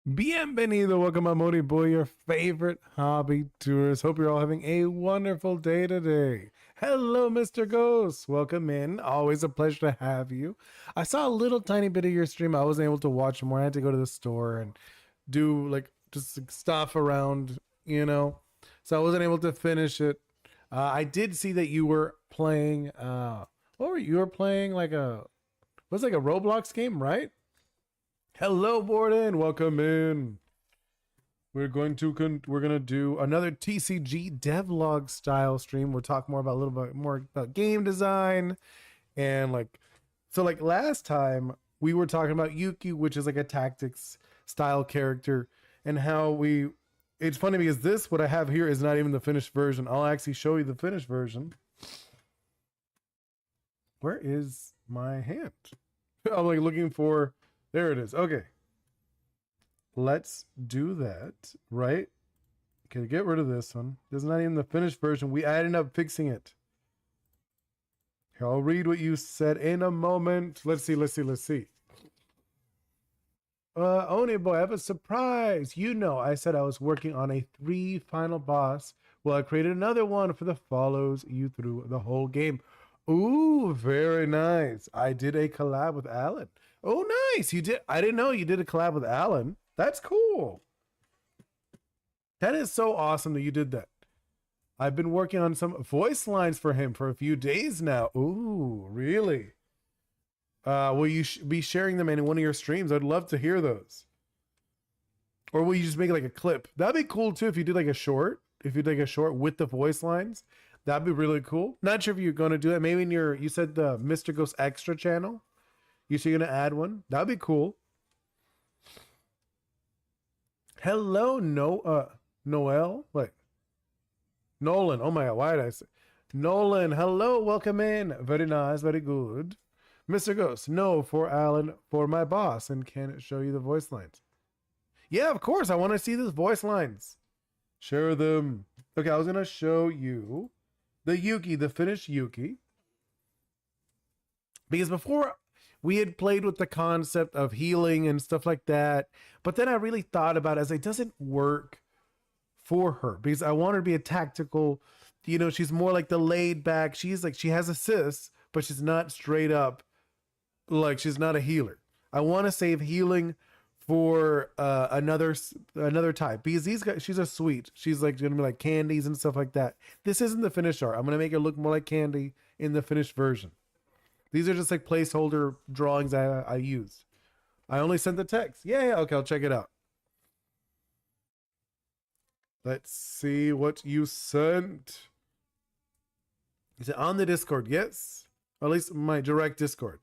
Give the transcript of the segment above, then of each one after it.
Bienvenido, welcome, I'm Oni Boi, your favorite hobby tourist. Hope you're all having a wonderful day today. Hello, Mr. Ghost. Welcome in. Always a pleasure to have you. I saw a little tiny bit of your stream. I wasn't able to watch more. I had to go to the store and do like just like, stuff around, so I wasn't able to finish it. I did see that you were playing. What were you were playing? Was like a Roblox game, right? Hello, Borden. Welcome in. We're gonna do another TCG devlog style stream. We'll talk more about a little bit more about game design and like last time we were talking about Yuki, which is like a tactics style character, and how we. It's funny because this what I have here is not even the finished version. I'll actually show you the finished version. Where is my hand? I'm like looking for. There it is. Okay. Let's do that, right? Okay, get rid of this one. This is not even the finished version. I ended up fixing it. Here, I'll read what you said in a moment. Let's see. Oni Boi, I have a surprise. I said I was working on a 3 final boss. Well, I created another one for the follows you through the whole game. Ooh, very nice. I did a collab with Alan. Oh, nice. You did. I didn't know you did a collab with Alan. That's cool. That is so awesome that you did that. I've been working on some voice lines for him for a few days now. Ooh, really? Will you be sharing them in one of your streams? I'd love to hear those. Or will you just make like a clip? That'd be cool too if you did like a short. If you did like a short with the voice lines, that'd be really cool. Not sure if you're going to do it. Maybe in you said the Mr. Ghost Extra channel. You said you're going to add one. That'd be cool. Hello, Noel. Wait. Nolan. Oh my God. Why did I say Nolan? Hello. Welcome in. Very nice. Very good. Mr. Ghost. No, for Alan, for my boss. And can it show you the voice lines? Yeah, of course. I want to see those voice lines. Share them. Okay, I was going to show you the Yuki, the finished Yuki. Because before we had played with the concept of healing and stuff like that. But then I really thought about it as it doesn't work for her because I want her to be a tactical, she's more like the laid back. She's like, she has assists, but she's not straight up. Like she's not a healer. I want to save healing for another type because these guys, she's a sweet. She's like gonna be like candies and stuff like that. This isn't the finished art. I'm gonna make her look more like candy in the finished version. These are just like placeholder drawings I used. I only sent the text. Yeah, okay, I'll check it out. Let's see what you sent. Is it on the Discord? Yes. Or at least my direct Discord.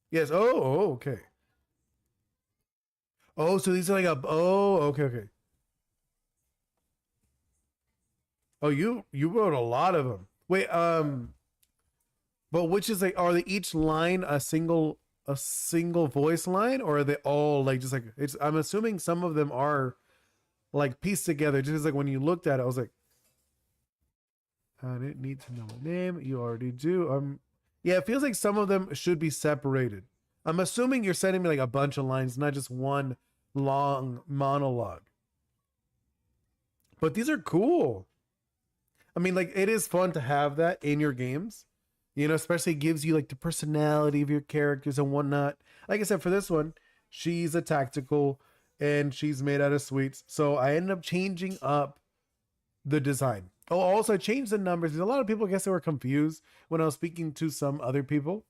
Yes. Oh, okay. Oh, so these are like okay. Oh, you wrote a lot of them. Wait, but which is like, are they each line a single voice line, or are they all like just like it's? I'm assuming some of them are like pieced together. Just like when you looked at it, I was like, I didn't need to know my name. You already do. Yeah, it feels like some of them should be separated. I'm assuming you're sending me like a bunch of lines, not just one long monologue. But these are cool. I mean, like it is fun to have that in your games. Especially gives you like the personality of your characters and whatnot. Like I said, for this one, she's a tactical and she's made out of sweets. So I ended up changing up the design. Oh, also I changed the numbers. There's a lot of people, I guess they were confused when I was speaking to some other people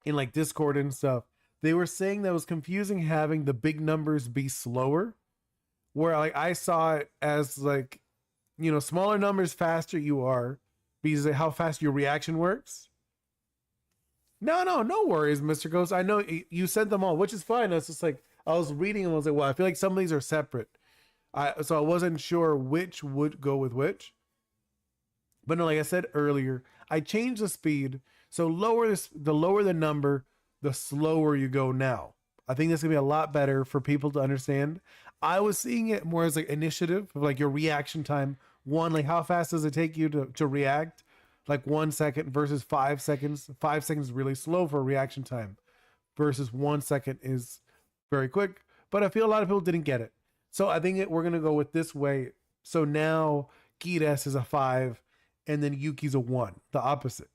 in like Discord and stuff. They were saying that it was confusing having the big numbers be slower. Where like I saw it as like, smaller numbers, faster you are. Because of how fast your reaction works. No worries, Mr. Ghost. I know you sent them all, which is fine. It's just like I was reading them. I was like, well, I feel like some of these are separate. So I wasn't sure which would go with which. But no, like I said earlier, I changed the speed. So the lower the number, the slower you go now. I think this is gonna be a lot better for people to understand. I was seeing it more as like initiative, like your reaction time. One, like how fast does it take you to react? Like 1 second versus 5 seconds. 5 seconds is really slow for reaction time versus 1 second is very quick. but I feel a lot of people didn't get it. So I think we're gonna go with this way. So now Gides is a 5, and then Yuki's a 1, the opposite.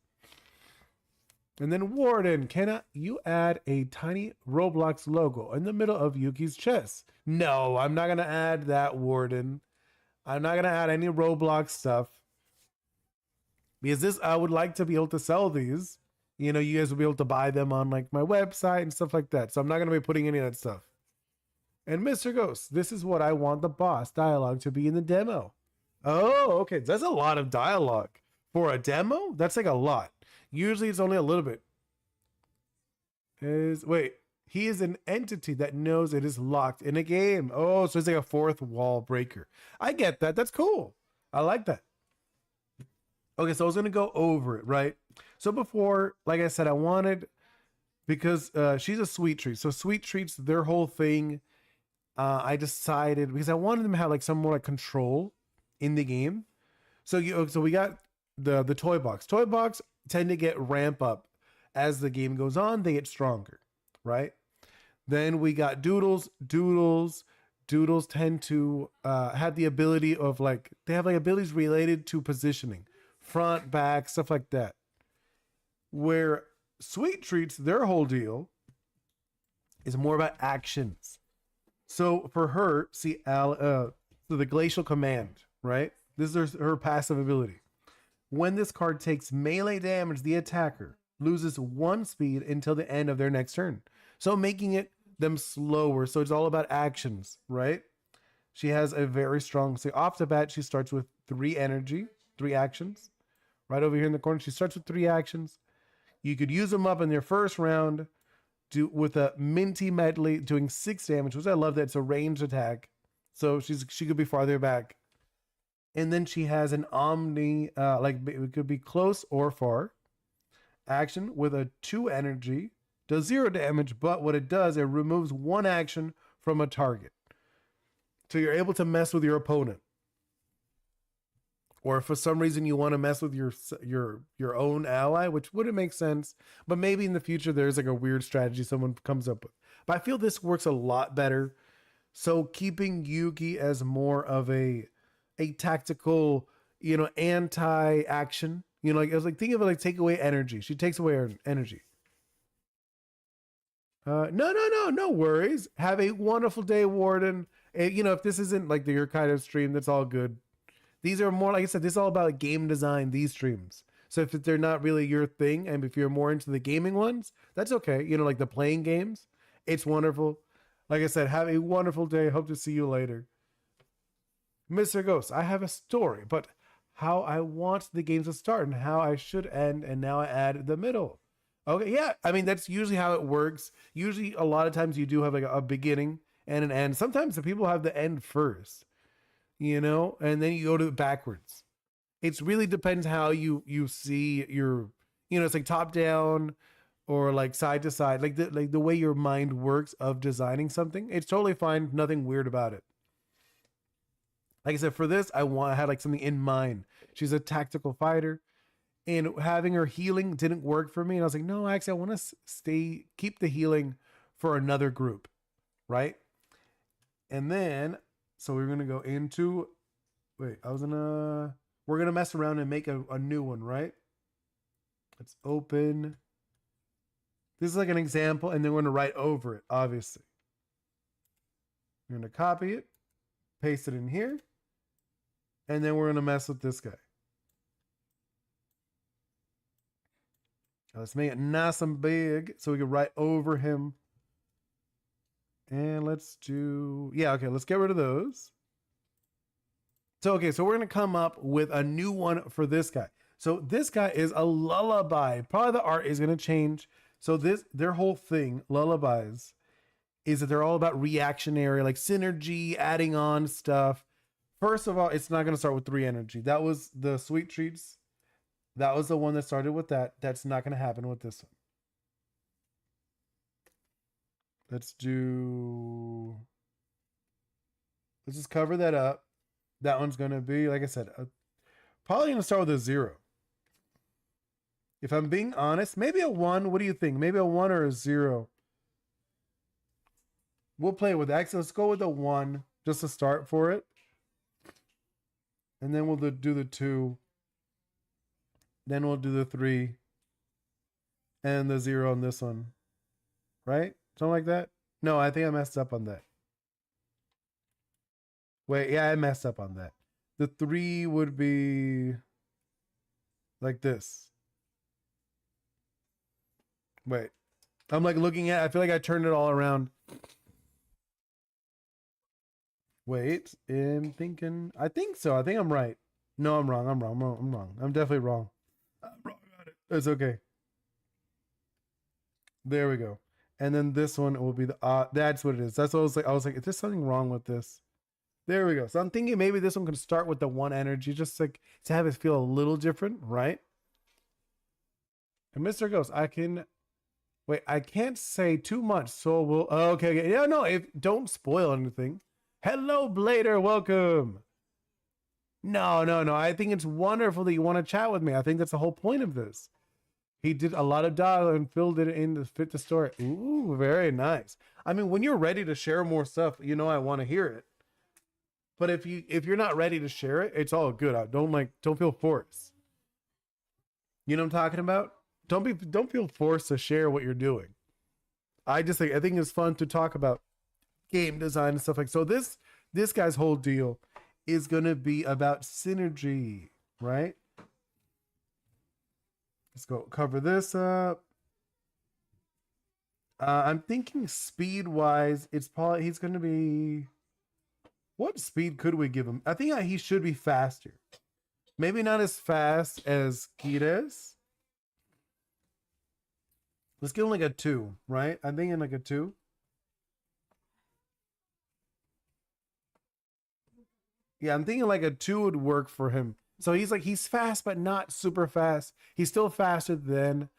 And then Warden, can you add a tiny Roblox logo in the middle of Yuki's chest? No, I'm not gonna add that, Warden. I'm not gonna add any Roblox stuff. Because this, I would like to be able to sell these. You know, you guys will be able to buy them on like my website and stuff like that. So I'm not gonna be putting any of that stuff. And Mr. Ghost, this is what I want the boss dialogue to be in the demo. Oh, okay. That's a lot of dialogue. For a demo, that's like a lot. Usually it's only a little bit. Wait, he is an entity that knows it is locked in a game. Oh, so it's like a fourth wall breaker. I get that. That's cool. I like that. Okay, so I was going to go over it, right? So before, like I said, I wanted, because she's a sweet treat. So sweet treats, their whole thing, I decided, because I wanted them to have like some more like control in the game. So we got the toy box. Toy box tend to get ramp up as the game goes on. They get stronger, right? Then we got doodles. Doodles tend to have the ability of like, they have like abilities related to positioning, front, back, stuff like that. Where sweet treats, their whole deal is more about actions. So for her, see, so the glacial command, right? This is her passive ability. When this card takes melee damage, the attacker loses 1 speed until the end of their next turn. So making it them slower. So it's all about actions, right? She has a very strong, so off the bat, she starts with 3 energy, 3 actions. Right over here in the corner, she starts with 3 actions. You could use them up in their first round with a minty medley doing 6 damage, which I love that it's a ranged attack. So she could be farther back. And then she has an omni, like it could be close or far action with a 2 energy, does 0 damage, but what it does, it removes 1 action from a target. So you're able to mess with your opponent. Or if for some reason you want to mess with your own ally, which wouldn't make sense, but maybe in the future there's like a weird strategy someone comes up with. But I feel this works a lot better. So keeping Yuki as more of a tactical, you know, anti-action, you know, like I was like thinking of it like take away energy. She takes away her energy. No worries. Have a wonderful day, Warden. You know, if this isn't like your kind of stream, that's all good. These are more, like I said, this is all about game design, these streams. So if they're not really your thing, and if you're more into the gaming ones, that's okay. You know, like the playing games, it's wonderful. Like I said, have a wonderful day. Hope to see you later. Mr. Ghost, I have a story, but how I want the games to start and how I should end, and now I add the middle. Okay, yeah. I mean, that's usually how it works. Usually, a lot of times you do have like a beginning and an end. Sometimes the people have the end first, you know, and then you go to backwards. It really depends how you see your, you know, it's like top down or like side to side, like the way your mind works of designing something. It's totally fine. Nothing weird about it. Like I said, for this, I had like something in mind. She's a tactical fighter, and having her healing didn't work for me. And I was like, no, actually, I want to keep the healing for another group, right? And then, so we're gonna go into, we're gonna mess around and make a new one, right? Let's open. This is like an example, and then we're gonna write over it, obviously. We're gonna copy it, paste it in here. And then we're going to mess with this guy. Let's make it nice and big so we can write over him. And let's do, yeah, okay, let's get rid of those. So, okay, so we're going to come up with a new one for this guy. So this guy is a lullaby. Probably the art is going to change. So their whole thing, lullabies, is that they're all about reactionary, like synergy, adding on stuff. First of all, it's not going to start with 3 energy. That was the sweet treats. That was the one that started with that. That's not going to happen with this one. Let's just cover that up. That one's going to be, like I said, probably going to start with a 0. If I'm being honest, maybe a 1. What do you think? Maybe a 1 or a 0? We'll play with that. So let's go with the 1 just to start for it. And then we'll do the 2. Then we'll do the 3. And the 0 on this one. Right? Something like that? No, I think I messed up on that. Wait, yeah, I messed up on that. The 3 would be like this. Wait. I'm like looking at, I feel like I turned it all around. Wait, I'm thinking, I think so. I think I'm right. No, I'm wrong. I'm wrong. I'm definitely wrong. I'm wrong about it. It's okay. There we go. And then this one will be the, that's what it is. That's what I was like, is there something wrong with this? There we go. So I'm thinking maybe this one can start with the 1 energy, just like to have it feel a little different, right? And Mr. Ghost, I can't say too much, so we'll, okay. Yeah, no, don't spoil anything. Hello, Blader, welcome. No. I think it's wonderful that you want to chat with me. I think that's the whole point of this. He did a lot of dialogue and filled it in to fit the story. Ooh, very nice. I mean, when you're ready to share more stuff, I want to hear it. But if you're not ready to share it, it's all good. Don't feel forced. You know what I'm talking about? Don't feel forced to share what you're doing. I think it's fun to talk about game design and stuff like so. This guy's whole deal is gonna be about synergy, right? Let's go cover this up. I'm thinking speed wise, it's probably he's gonna be. What speed could we give him? I think he should be faster. Maybe not as fast as Kires. Let's give him like a 2, right? I'm thinking like a 2. Yeah, I'm thinking like a 2 would work for him. So he's fast, but not super fast. He's still faster than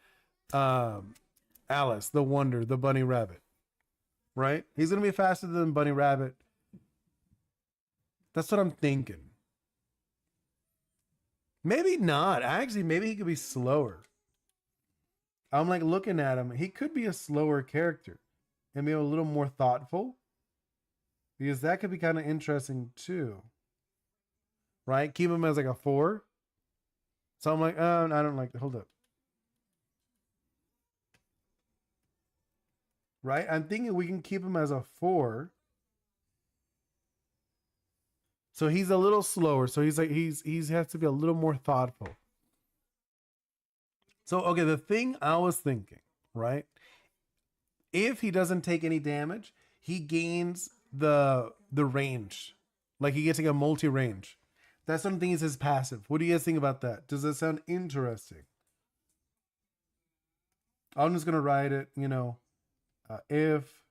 Alice, the Wonder, the bunny rabbit. Right? He's gonna be faster than Bunny Rabbit. That's what I'm thinking. Maybe not. Actually, maybe he could be slower. I'm like looking at him. He could be a slower character and be a little more thoughtful. Because that could be kind of interesting too. Right? Keep him as like a 4. So I'm like, I don't like, hold up. Right? I'm thinking we can keep him as a 4. So he's a little slower. So he has to be a little more thoughtful. So, okay, the thing I was thinking, right? If he doesn't take any damage, he gains the range. Like he gets like a multi-range. That's something is his passive. What do you guys think about that? Does that sound interesting? I'm just gonna write it, if,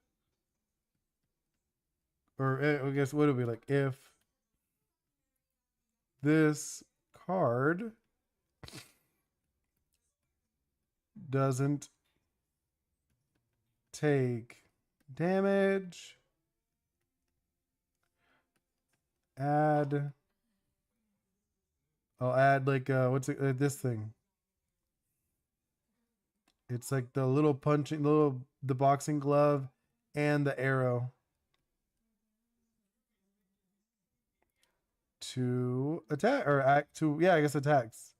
or I guess what would it be like if this card doesn't take damage, I'll add like what's it, this thing. It's like the little the boxing glove and the arrow to attack or act to, yeah, I guess attacks.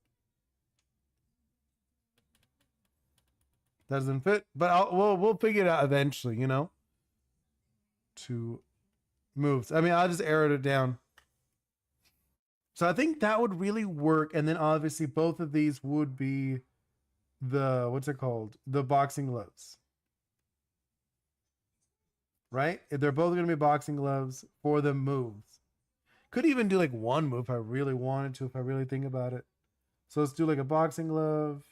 Doesn't fit, but we'll figure it out eventually, to moves. I mean, I'll just arrow it down. So I think that would really work. And then obviously both of these would be the, what's it called? The boxing gloves. Right? They're both going to be boxing gloves for the moves. Could even do like one move if I really wanted to, if I really think about it. So let's do like a boxing glove.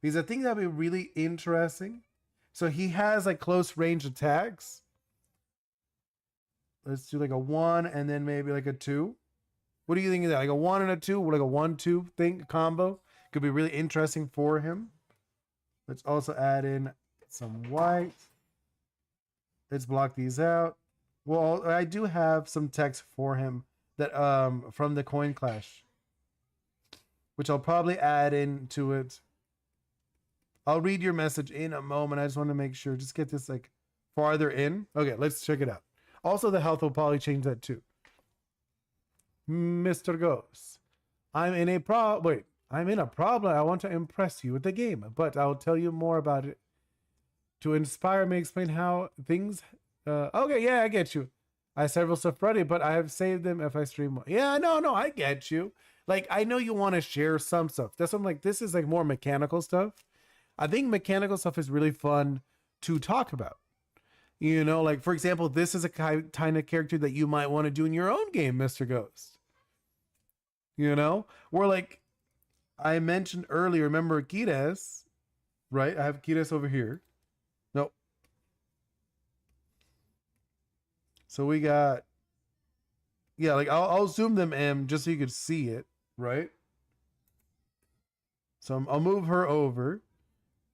Because I think that'd be really interesting. So he has like close range attacks. Let's do like a 1 and then maybe like a 2. What do you think of that? Like a 1 and a 2, like a 1-2 thing combo could be really interesting for him. Let's also add in some white. Let's block these out. Well, I do have some text for him that from the Coin Clash, which I'll probably add into it. I'll read your message in a moment. I just want to make sure, just get this like farther in. Okay, let's check it out. Also, the health will probably change that too. Mr. Ghost, I'm in a problem. I want to impress you with the game, but I'll tell you more about it. To inspire me, explain how things. Okay, yeah, I get you. I have several stuff ready, but I have saved them if I stream more. Yeah, no, I get you. Like, I know you want to share some stuff. That's what I'm like, this is like more mechanical stuff. I think mechanical stuff is really fun to talk about. You know, like, for example, this is a kind of character that you might want to do in your own game, Mr. Ghost. You know, where like I mentioned earlier, remember Kides, right? I have Kides over here. Nope. So we got, yeah, like I'll zoom them in just so you could see it, right? So I'll move her over,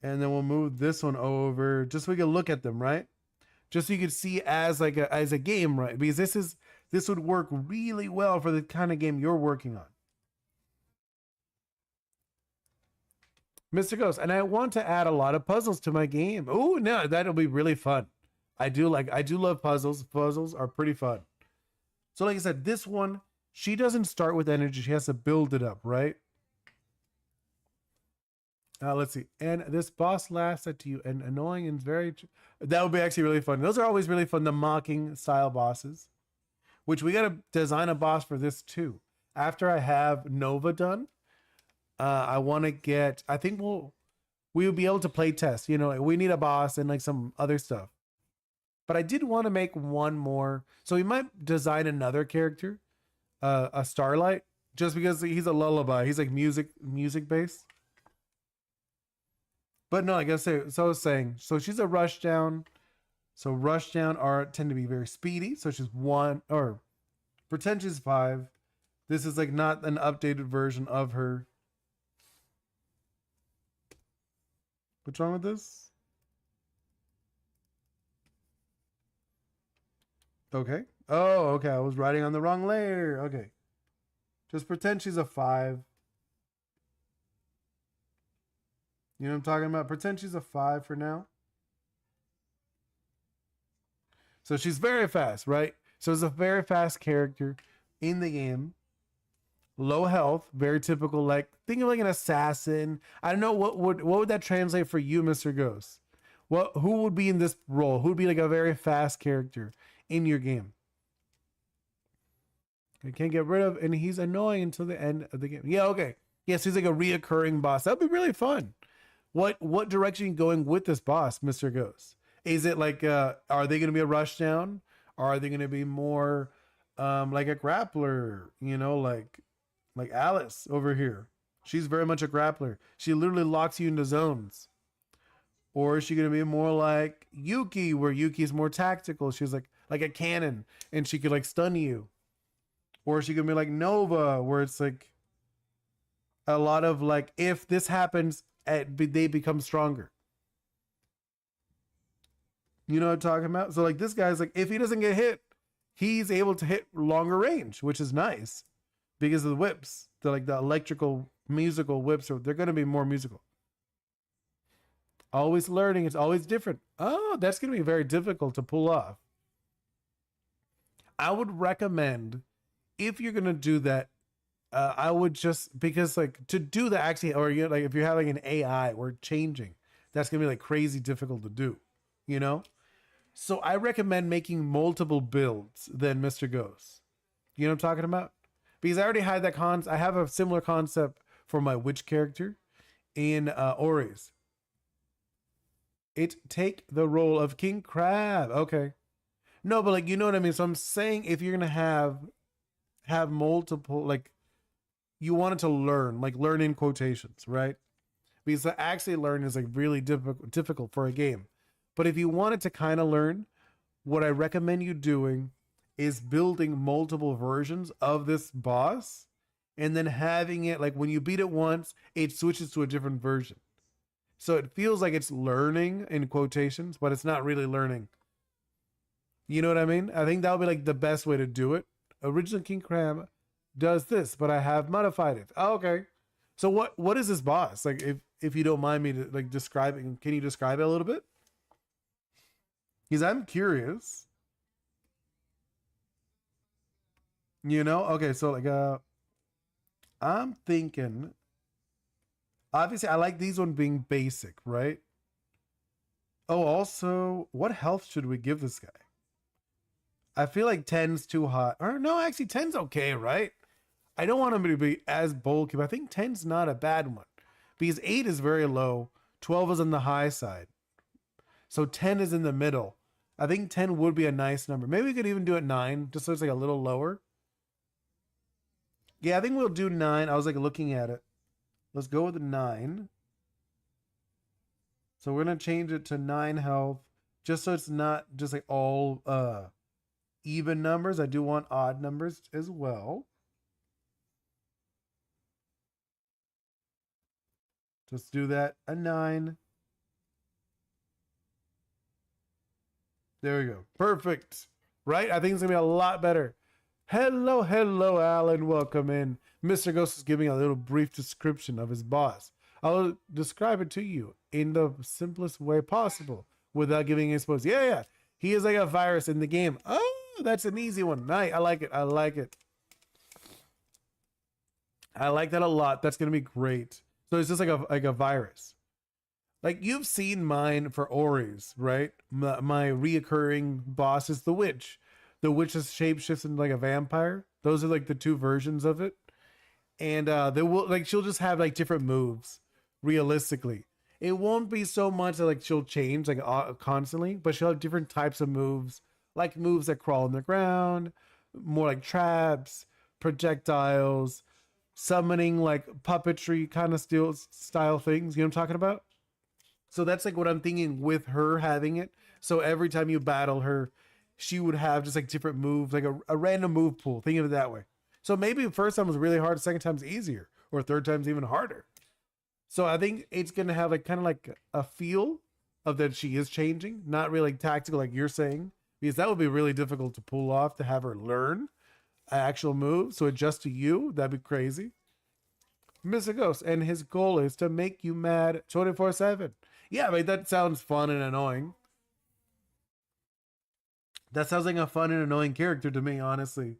and then we'll move this one over just so we can look at them, right? Just so you could see as like as a game, right? Because this would work really well for the kind of game you're working on. Mr. Ghost, and I want to add a lot of puzzles to my game. Oh, no, that'll be really fun. I do love puzzles. Puzzles are pretty fun. So like I said, this one, she doesn't start with energy. She has to build it up, right? Let's see. And this boss laughs at you and annoying and very... That would be actually really fun. Those are always really fun, the mocking style bosses. Which we got to design a boss for this too. After I have Nova done, I want to get... I think we will be able to play test. You know, like we need a boss and like some other stuff. But I did want to make one more. So we might design another character, a Starlight, just because he's a lullaby. He's like music based. But no, like I said, so I was saying, so she's a rushdown. So rushdown tend to be very speedy. So she's 1, or pretend she's 5. This is like not an updated version of her. What's wrong with this? Okay. Oh, okay. I was writing on the wrong layer. Okay. Just pretend she's a 5. You know what I'm talking about? Pretend she's a 5 for now. So she's very fast, right? So it's a very fast character in the game. Low health, very typical. Like, think of like an assassin. I don't know what would that translate for you, Mr. Ghost? Who would be in this role? Who would be like a very fast character in your game? I can't get rid of, and he's annoying until the end of the game. Yeah, okay. Yes, he's like a reoccurring boss. That'd be really fun. What direction are you going with this boss, Mr. Ghost? Is it like are they gonna be a rushdown? Or are they gonna be more like a grappler, you know, like Alice over here? She's very much a grappler. She literally locks you into zones. Or is she gonna be more like Yuki, where Yuki's more tactical? She's like a cannon and she could like stun you. Or is she gonna be like Nova, where it's like a lot of like, if this happens, they become stronger. You know what I'm talking about? So like this guy's like, if he doesn't get hit, he's able to hit longer range, which is nice because of the whips. They're like the electrical musical whips, or they're going to be more musical. Always learning. It's always different. Oh, that's going to be very difficult to pull off. I would recommend, if you're going to do that, I would just, because like to do that actually, or you like if you're having an AI or changing, that's gonna be like crazy difficult to do, you know? So I recommend making multiple builds than Mr. Ghost. You know what I'm talking about? Because I already had that I have a similar concept for my witch character in Ores. It take the role of King Crab. Okay. No, but like, you know what I mean? So I'm saying if you're gonna have multiple, like, you want it to learn, like learn in quotations, right? Because to actually learn is like really difficult for a game. But if you want it to kind of learn, what I recommend you doing is building multiple versions of this boss and then having it like when you beat it once, it switches to a different version. So it feels like it's learning in quotations, but it's not really learning. You know what I mean? I think that would be like the best way to do it. Original King Crab does this, but I have modified it. Oh, okay. So what is this boss? Like, if you don't mind me to like describing, can you describe it a little bit? Because I'm curious. You know? Okay, so like I'm thinking obviously I like these one being basic, right? Oh, also, what health should we give this guy? I feel like 10's too hot. Or no, actually 10's okay, right? I don't want him to be as bulky, but I think 10's not a bad one. Because 8 is very low, 12 is on the high side. So 10 is in the middle. I think 10 would be a nice number. Maybe we could even do it 9, just so it's like a little lower. Yeah, I think we'll do 9. I was like looking at it. Let's go with 9. So we're gonna change it to 9 health, just so it's not just like all even numbers. I do want odd numbers as well. Let's do that. A 9. There we go. Perfect. Right? I think it's gonna be a lot better. Hello, hello, Alan. Welcome in. Mr. Ghost is giving a little brief description of his boss. I'll describe it to you in the simplest way possible without giving exposed. Yeah, yeah. He is like a virus in the game. Oh, that's an easy one. Nice. I like it. I like it. I like that a lot. That's gonna be great. So it's just like a virus. Like you've seen mine for Oris, right? My reoccurring boss is the witch. The witch is shapeshifts into like a vampire. Those are like the two versions of it. And they will like she'll just have like different moves. Realistically, it won't be so much that like she'll change like constantly, but she'll have different types of moves, like moves that crawl on the ground, more like traps, projectiles, summoning like puppetry kind of style things. You know what I'm talking about? So that's like what I'm thinking with her having it. So every time you battle her, she would have just like different moves, like a random move pool. Think of it that way. So maybe the first time was really hard, second time's easier, or third time's even harder. So I think it's gonna have like kind of like a feel of that she is changing, not really like tactical like you're saying, because that would be really difficult to pull off to have her learn an actual move. So adjust to you, that'd be crazy. Mr. Ghost, and his goal is to make you mad 24/7. Yeah, but that sounds fun and annoying. That sounds like a fun and annoying character to me, honestly.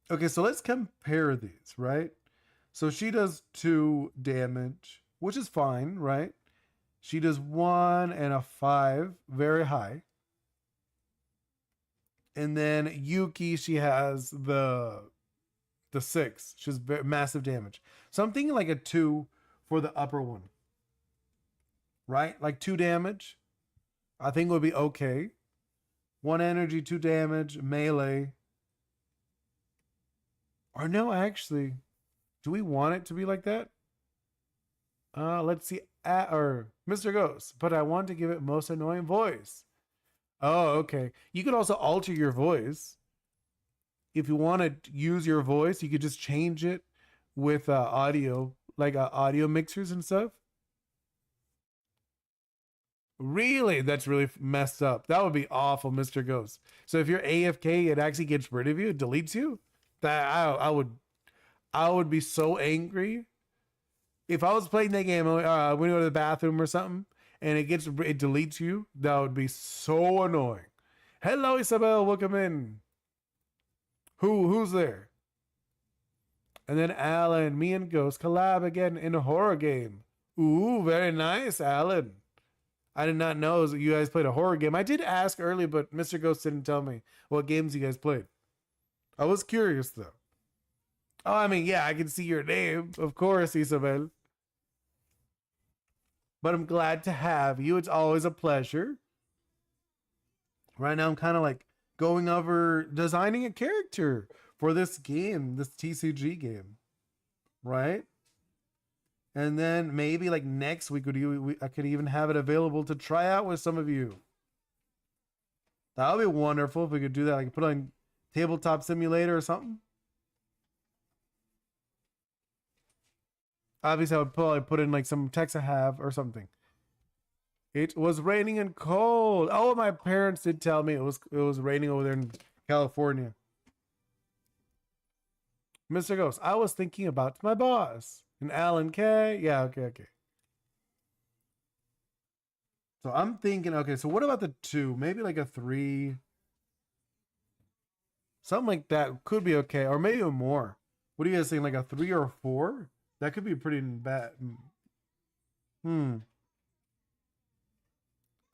Okay, so let's compare these, right? So she does 2 damage, which is fine, right? She does 1 and a 5, very high. And then Yuki, she has the 6. She has massive damage. So I'm thinking like a 2 for the upper one, right? Like 2 damage, I think would be okay. 1 energy, 2 damage, melee. Or no, actually, do we want it to be like that? Let's see. Or Mr. Ghost, but I want to give it most annoying voice. Oh, okay. You could also alter your voice. If you want to use your voice, you could just change it with audio, like audio mixers and stuff. Really? That's really messed up. That would be awful, Mr. Ghost. So if you're AFK, it actually gets rid of you, it deletes you. That I would be so angry if I was playing that game. We go to the bathroom or something, and it deletes you. That would be so annoying. Hello, Isabel. Welcome in. Who's there? And then Alan, me and Ghost collab again in a horror game. Ooh, very nice, Alan. I did not know that you guys played a horror game. I did ask earlier, but Mr. Ghost didn't tell me what games you guys played. I was curious though. Oh, I mean, yeah, I can see your name, of course, Isabel. But I'm glad to have you. It's always a pleasure. Right now, I'm kind of like going over designing a character for this game, this TCG game, right? And then maybe like next week, I could even have it available to try out with some of you. That would be wonderful if we could do that. I could put on Tabletop Simulator or something. Obviously, I would probably put in like some text I have or something. It was raining and cold. Oh, my parents did tell me it was raining over there in California. Mr. Ghost, I was thinking about my boss. And Alan K. Yeah, okay. So I'm thinking, okay, so what about the 2? Maybe like a 3. Something like that could be okay. Or maybe more. What are you guys saying? Like a 3 or a 4? That could be pretty bad. Hmm.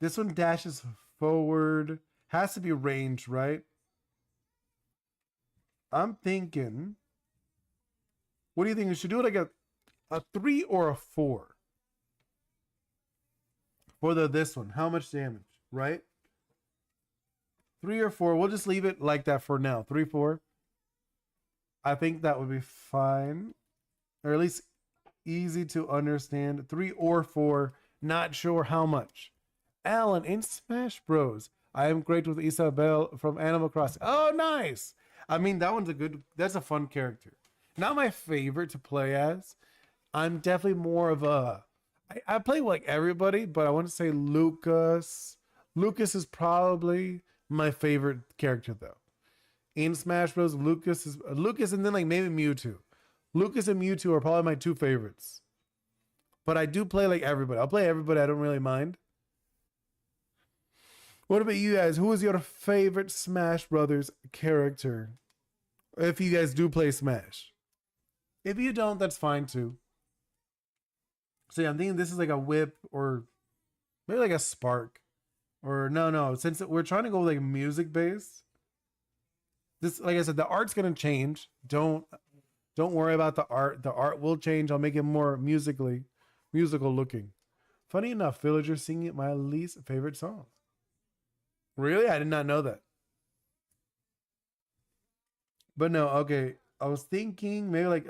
This one dashes forward. Has to be range, right? I'm thinking. What do you think? We should do it like a 3 or a 4 for this one. How much damage, right? 3 or 4. We'll just leave it like that for now. 3, 4. I think that would be fine, or at least easy to understand. 3 or 4. Not sure how much. Alan in Smash Bros. I am great with Isabelle from Animal Crossing. Oh, nice. I mean, that one's a good. That's a fun character. Not my favorite to play as. I'm definitely more of a. I play like everybody, but I want to say Lucas. Lucas is probably my favorite character though. In Smash Bros, Lucas is Lucas, and then like maybe Mewtwo. Lucas and Mewtwo are probably my two favorites. But I do play like everybody. I'll play everybody. I don't really mind. What about you guys? Who is your favorite Smash Brothers character? If you guys do play Smash. If you don't, that's fine too. So yeah, I'm thinking this is like a whip or maybe like a spark. Or no. Since we're trying to go like music based, this like I said, the art's gonna change. Don't worry about the art. The art will change. I'll make it more musical looking. Funny enough, Villager singing my least favorite song. Really? I did not know that. But no, okay. I was thinking maybe like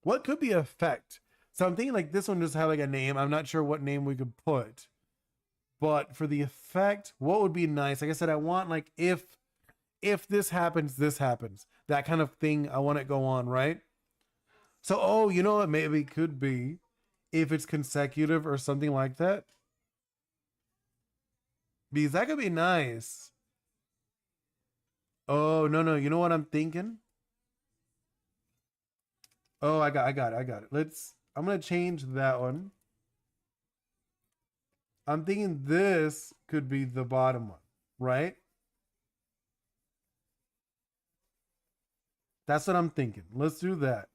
what could be effect? So I'm thinking like this one just have like a name. I'm not sure what name we could put. But for the effect, what would be nice? Like I said, I want like if this happens, this happens. That kind of thing I want it go on, right? So oh, you know what maybe could be if it's consecutive or something like that. Because that could be nice. Oh no, you know what I'm thinking? Oh, I got it. I'm gonna change that one. I'm thinking this could be the bottom one, right? That's what I'm thinking. Let's do that.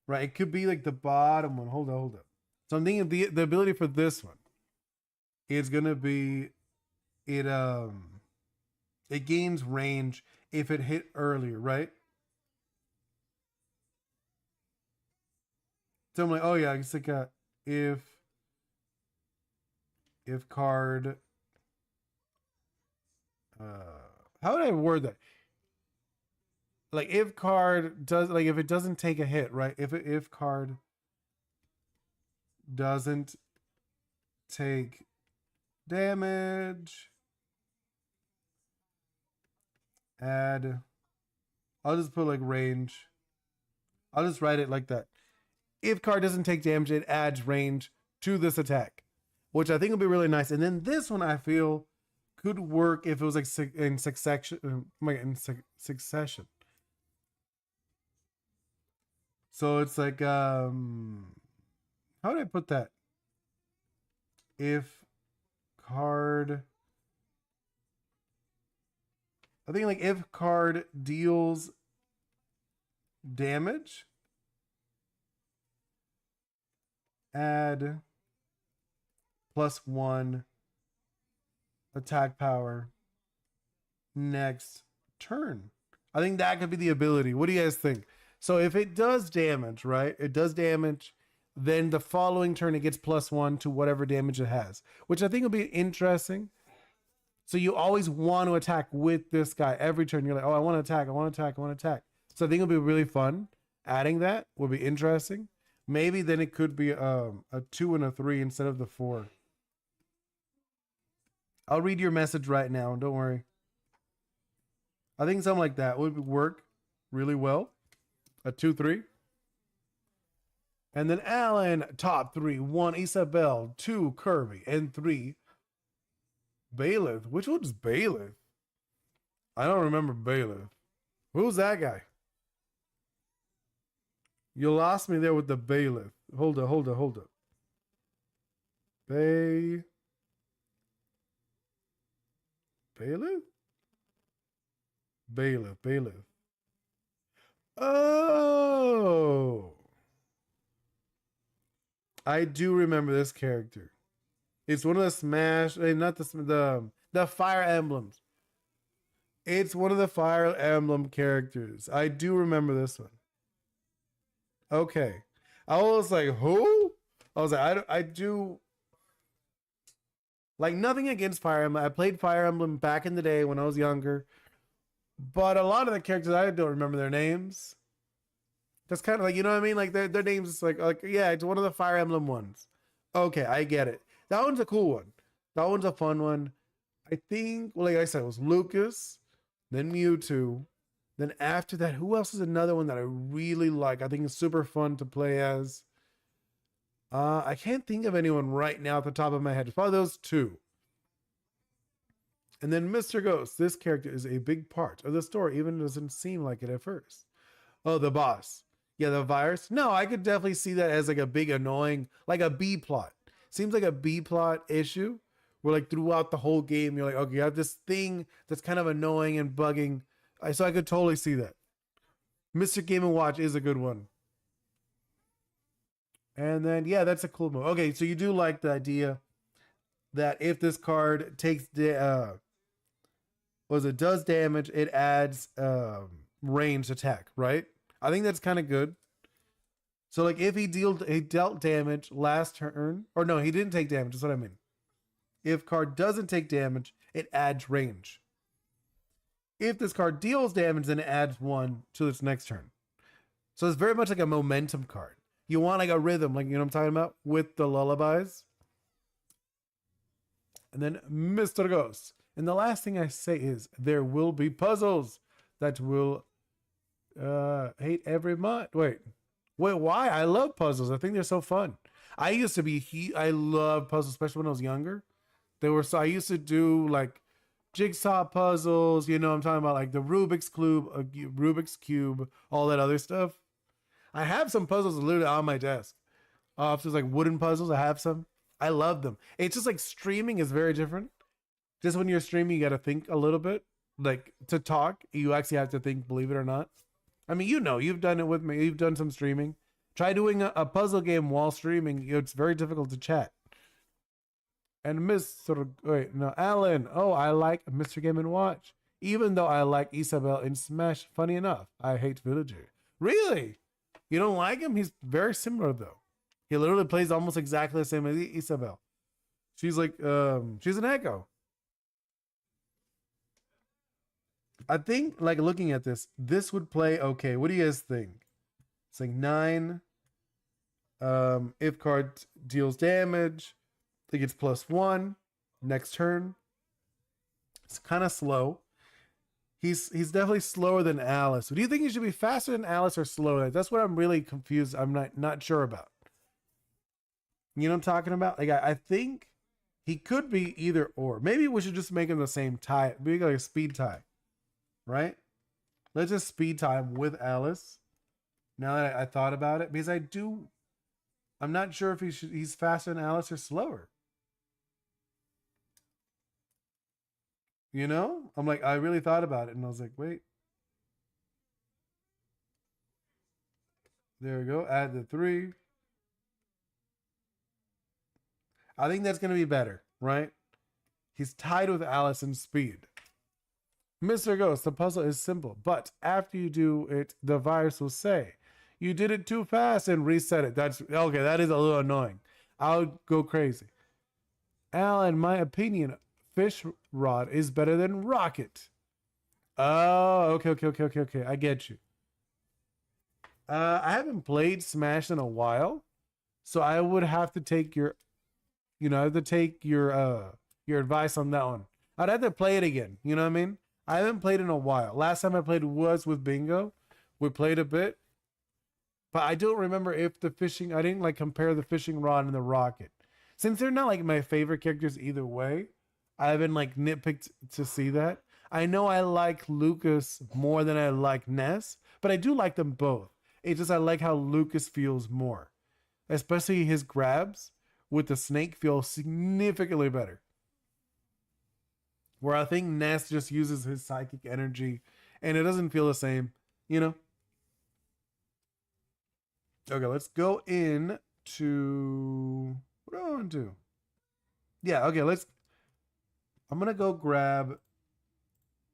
Right? It could be like the bottom one. Hold up. So I'm thinking the ability for this one is gonna be it it gains range if it hit earlier, right? So I'm like, oh yeah, it's like a if if card how would I word that? Like if card does like if it doesn't take a hit, right? If card doesn't take damage, add I'll just put like range. I'll just write it like that. If card doesn't take damage, it adds range to this attack, which I think would be really nice. And then this one I feel could work if it was like in succession. Succession. So it's like how would I put that? If card I think like if card deals damage, add +1 attack power next turn. I think that could be the ability. What do you guys think? So if it does damage, right? It does damage. Then the following turn it gets +1 to whatever damage it has, which I think will be interesting. So you always want to attack with this guy every turn. You're like, oh, I want to attack, I want to attack, I want to attack. So I think it'll be really fun. Adding that will be interesting. Maybe then it could be a 2 and a 3 instead of the 4. I'll read your message right now. Don't worry. I think something like that would work really well. A 2, 3. And then Alan, top 3. 1, Isabel. 2, Kirby. And 3, Bailiff. Which one's Bailiff? I don't remember Bailiff. Who's that guy? You lost me there with the bailiff. Hold up, hold up, hold up. Bailiff? Bailiff. Oh, I do remember this character. It's one of the Smash, not the Fire Emblems. It's one of the Fire Emblem characters. I do remember this one. Okay, I was like, who? I was like, I do like nothing against Fire Emblem. I played Fire Emblem back in the day when I was younger, but a lot of the characters I don't remember their names. That's kind of like, you know what I mean? Like their names is like yeah, it's one of the Fire Emblem ones. Okay, I get it. That one's a cool one. That one's a fun one. I think, well, like I said, it was Lucas, then Mewtwo. Then after that, who else is another one that I really like? I think it's super fun to play as. I can't think of anyone right now at the top of my head. It's probably those two. And then Mr. Ghost. This character is a big part of the story, even doesn't seem like it at first. Oh, the boss. Yeah, the virus. No, I could definitely see that as like a big annoying, like a B plot. Seems like a B plot issue where like throughout the whole game, you're like, okay, you have this thing that's kind of annoying and bugging. So I could totally see that. Mr. Game & Watch is a good one. And then, yeah, that's a cool move. Okay, so you do like the idea that if this card takes, does damage, it adds ranged attack, right? I think that's kind of good. So like if he dealt damage last turn, or no, he didn't take damage, that's what I mean. If card doesn't take damage, it adds range. If this card deals damage, then it adds 1 to its next turn. So it's very much like a momentum card. You want like a rhythm, like, you know what I'm talking about? With the lullabies. And then Mr. Ghost. And the last thing I say is there will be puzzles that will hate every month. Wait, why? I love puzzles. I think they're so fun. I used to be, I love puzzles, especially when I was younger. I used to do like jigsaw puzzles, you know what I'm talking about, like the Rubik's Cube, all that other stuff. I have some puzzles literally on my desk. If there's like wooden puzzles, I have some. I love them. It's just like streaming is very different. Just when you're streaming, you got to think a little bit. Like to talk, you actually have to think, believe it or not. I mean, you know, you've done it with me. You've done some streaming. Try doing a puzzle game while streaming. It's very difficult to chat. And Alan. Oh, I like Mr. Game & Watch. Even though I like Isabel in Smash, funny enough, I hate Villager. Really? You don't like him? He's very similar though. He literally plays almost exactly the same as Isabel. She's like, she's an echo. I think, like, looking at this would play okay. What do you guys think? It's like 9. If card deals damage, it gets +1 next turn. It's kind of slow. He's definitely slower than Alice. Do you think he should be faster than Alice or slower? That's what I'm really confused. I'm not sure about. You know what I'm talking about? Like I think he could be either or. Maybe we should just make him the same tie. Maybe like a speed tie, right? Let's just speed tie him with Alice. Now that I thought about it, because I'm not sure if he's faster than Alice or slower. You know, I'm like, I really thought about it, and I was like, wait. There we go. Add the 3. I think that's going to be better, right? He's tied with Alice in speed. Mr. Ghost, the puzzle is simple, but after you do it, the virus will say, you did it too fast, and reset it. That's okay. That is a little annoying. I'll go crazy. Al, in my opinion, Fish Rod is better than Rocket. Oh, okay. I get you. I haven't played Smash in a while, so I would have to take your advice on that one. I'd have to play it again. You know what I mean? I haven't played in a while. Last time I played was with Bingo. We played a bit, but I don't remember if I didn't like compare the fishing rod and the rocket. Since they're not like my favorite characters either way, I haven't like nitpicked to see that. I know I like Lucas more than I like Ness, but I do like them both. It's just I like how Lucas feels more. Especially his grabs with the snake feel significantly better. Where I think Ness just uses his psychic energy and it doesn't feel the same, you know? Okay, let's go in to what do I want to do? Yeah, okay, I'm gonna go grab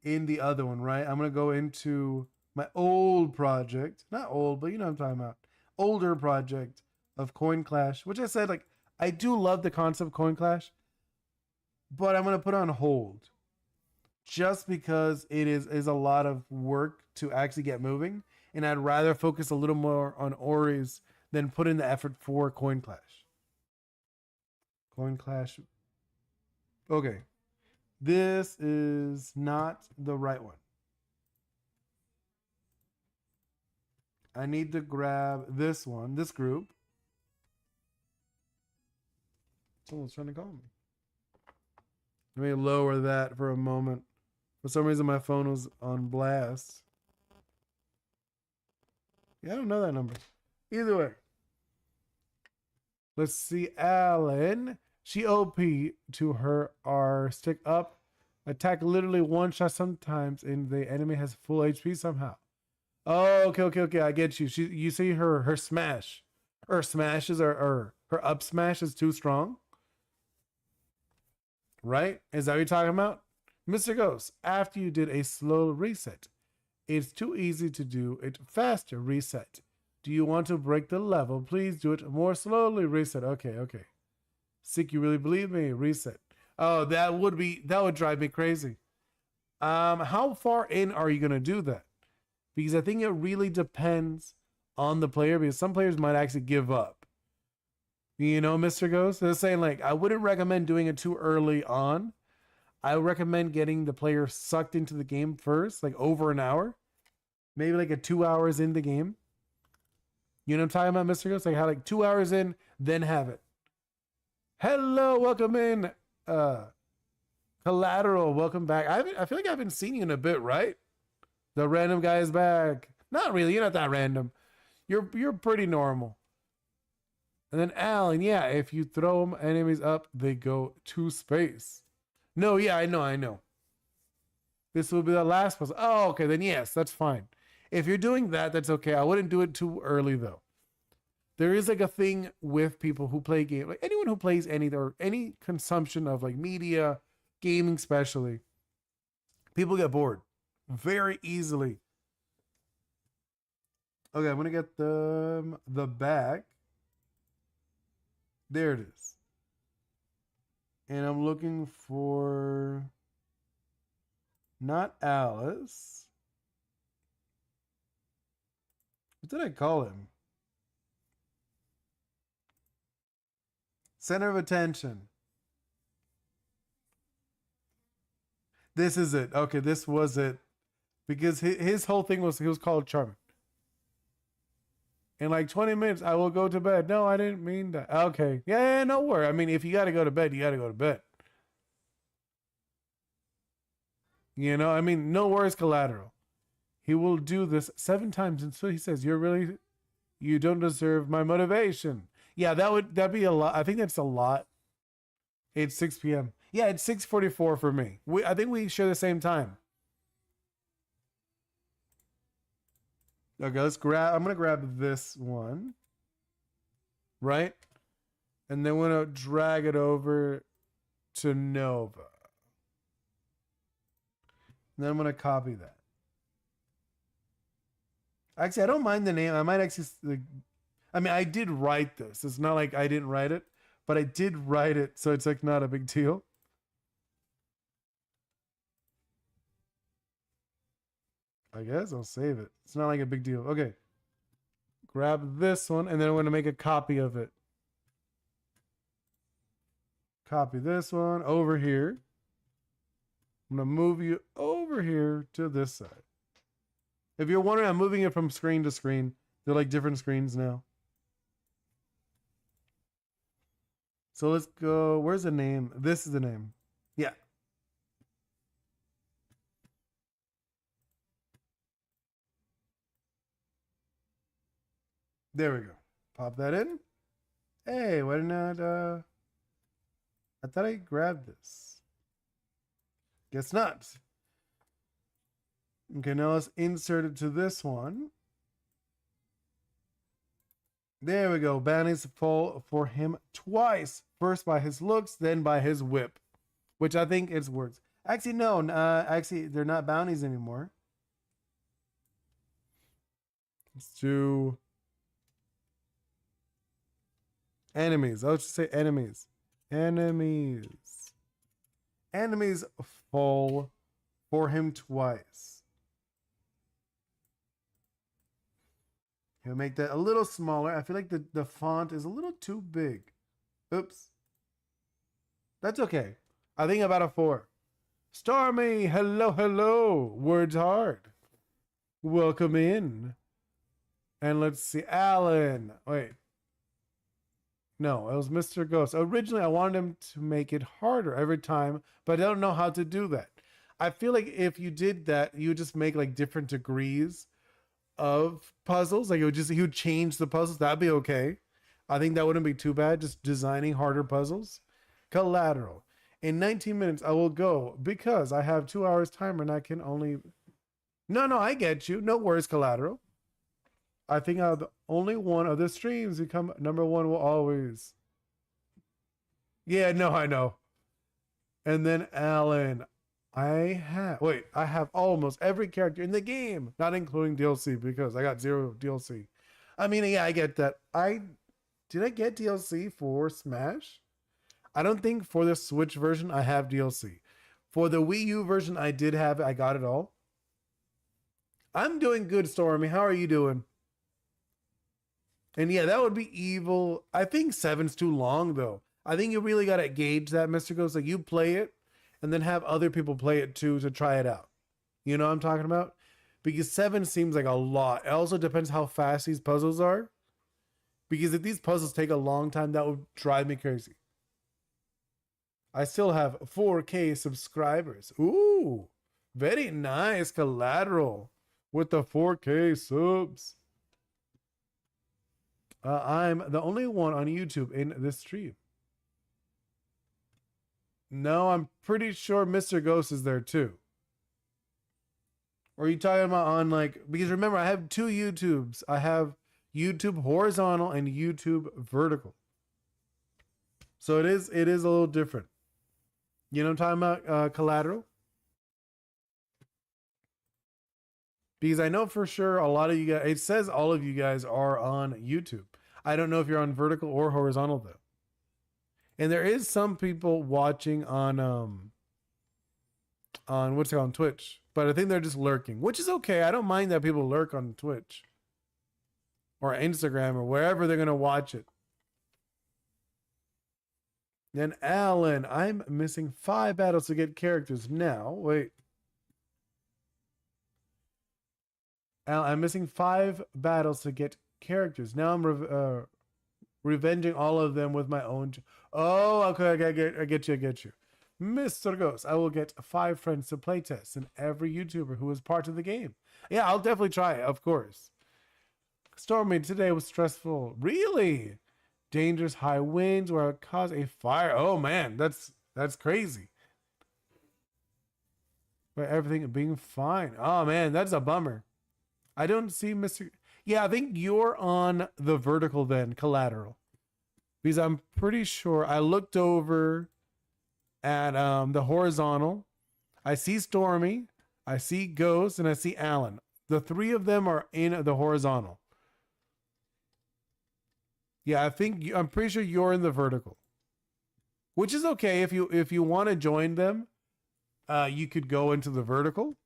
in the other one, right? I'm gonna go into my old project. Not old, but you know what I'm talking about. Older project of Coin Clash, which I said like I do love the concept of Coin Clash, but I'm gonna put on hold just because it is a lot of work to actually get moving, and I'd rather focus a little more on Ori's than put in the effort for Coin Clash. Coin Clash. Okay, this is not the right one. I need to grab this one, this group. Someone's trying to call me. Let me lower that for a moment. For some reason, my phone was on blast. Yeah, I don't know that number. Either way. Let's see. Alan. She OP to her R. Stick up. Attack literally one shot sometimes, and the enemy has full HP somehow. Oh, okay. I get you. You see her smash. Her smashes are her up smash is too strong. Right? Is that what you're talking about? Mr. Ghost, after you did a slow reset, it's too easy to do it faster reset. Do you want to break the level? Please do it more slowly reset. Okay. Sick, you really believe me? Reset. Oh, that would drive me crazy. How far in are you gonna do that? Because I think it really depends on the player, because some players might actually give up. You know, Mr. Ghost? They're saying like I wouldn't recommend doing it too early on. I would recommend getting the player sucked into the game first, like over an hour. Maybe like 2 hours in the game. You know what I'm talking about, Mr. Ghost? Like how like 2 hours in, then have it. Hello, welcome in. Collateral, welcome back. I feel like I haven't seen you in a bit, right? The random guy is back. Not really, you're not that random. You're pretty normal. And then Alan, yeah, if you throw them enemies up, they go to space. No, yeah, I know. This will be the last puzzle. Oh, okay, then yes, that's fine. If you're doing that, that's okay. I wouldn't do it too early though. There is like a thing with people who play games, like anyone who plays any consumption of like media, gaming especially, people get bored very easily. Okay, I'm gonna get the back. There it is. And I'm looking for not Alice. What did I call him? Center of attention. This is it. Okay, this was it. Because his whole thing was he was called Charmin. In like 20 minutes, I will go to bed. No, I didn't mean that. Okay. Yeah, no worry. I mean, if you got to go to bed, you got to go to bed. You know, I mean, no worries, collateral. He will do this 7 times. And so he says, you don't deserve my motivation. Yeah, that'd be a lot. I think that's a lot. It's 6 p.m. Yeah, it's 6:44 for me. I think we share the same time. Okay, I'm gonna grab this one. Right? And then we're gonna drag it over to Nova. And then I'm gonna copy that. Actually, I don't mind the name. I might actually like, I mean, I did write this. It's not like I didn't write it, but I did write it, so it's like not a big deal. I guess I'll save it. It's not like a big deal. Okay. Grab this one, and then I'm going to make a copy of it. Copy this one over here. I'm going to move you over here to this side. If you're wondering, I'm moving it from screen to screen. They're like different screens now. So let's go. Where's the name? This is the name. Yeah. There we go. Pop that in. Hey, why not? I thought I grabbed this. Guess not. Okay, now let's insert it to this one. There we go. Bounties fall for him twice. First by his looks, then by his whip, which I think is worse. Actually, no. Actually, they're not bounties anymore. Let's do enemies. I'll just say enemies. Enemies. Enemies fall for him twice. He'll make that a little smaller. I feel like the font is a little too big. Oops. That's okay. I think about a 4. Stormy, hello, hello. Words hard. Welcome in. And let's see, Alan. Wait. No, it was Mr. Ghost. Originally, I wanted him to make it harder every time, but I don't know how to do that. I feel like if you did that, you would just make like different degrees of puzzles. Like he would change the puzzles. That'd be okay. I think that wouldn't be too bad. Just designing harder puzzles. Collateral. In 19 minutes, I will go because I have 2 hours timer and I can only. No, I get you. No worries, Collateral. I think out of the only one of the streams become number 1 will always. Yeah, no, I know. And then Alan, I have almost every character in the game, not including DLC because I got 0 DLC. I mean, yeah, I get that. Did I get DLC for Smash? I don't think for the Switch version I have DLC. For the Wii U version, I did have it. I got it all. I'm doing good, Stormy. How are you doing? And yeah, that would be evil. I think 7's too long, though. I think you really got to gauge that, Mr. Ghost. Like, you play it, and then have other people play it, too, to try it out. You know what I'm talking about? Because 7 seems like a lot. It also depends how fast these puzzles are. Because if these puzzles take a long time, that would drive me crazy. I still have 4K subscribers. Ooh, very nice, Collateral. With the 4K subs. I'm the only one on YouTube in this stream. No, I'm pretty sure Mr. Ghost is there too. Or are you talking about on like, because remember I have 2 YouTubes. I have YouTube horizontal and YouTube vertical. So it is a little different. You know what I'm talking about, Collateral? Because I know for sure a lot of you guys, it says all of you guys are on YouTube. I don't know if you're on vertical or horizontal though. And there is some people watching on what's it called, on Twitch. But I think they're just lurking, which is okay. I don't mind that people lurk on Twitch or Instagram or wherever they're going to watch it. Then Alan, I'm missing 5 battles to get characters now. Wait. Alan, I'm missing 5 battles to get characters. Now I'm revenging all of them with my own. Oh, okay. I get you. Mr. Ghost, I will get 5 friends to playtest and every YouTuber who is part of the game. Yeah, I'll definitely try it, of course. Stormy, today was stressful. Really? Dangerous high winds where I cause a fire. Oh man, that's crazy. But everything being fine. Oh man, that's a bummer. I don't see Mr. Yeah, I think you're on the vertical then, Collateral. Because I'm pretty sure I looked over at the horizontal. I see Stormy, I see Ghost, and I see Alan. The 3 of them are in the horizontal. Yeah, I'm pretty sure you're in the vertical. Which is okay if you want to join them, you could go into the vertical.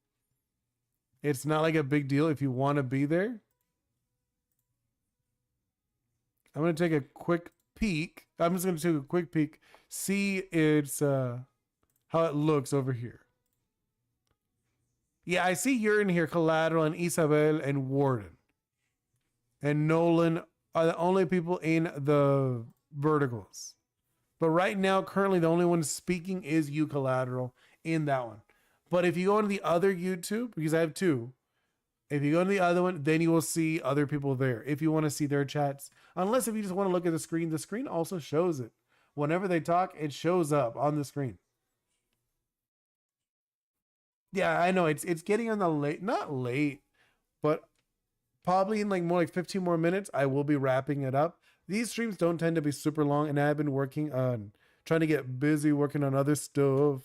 It's not like a big deal if you want to be there. I'm going to take a quick peek. I'm just going to take a quick peek. See it's how it looks over here. Yeah, I see you're in here, Collateral and Isabel and Warden. And Nolan are the only people in the verticals. But right now, currently, the only one speaking is you, Collateral, in that one. But if you go into the other YouTube, because I have 2, If you go to the other one, then you will see other people there if you want to see their chats. Unless if you just want to look at the screen also shows it. Whenever they talk, it shows up on the screen. Yeah, I know it's getting on the late, not late, but probably in like more like 15 more minutes, I will be wrapping it up. These streams don't tend to be super long, and I've been working on trying to get busy working on other stuff.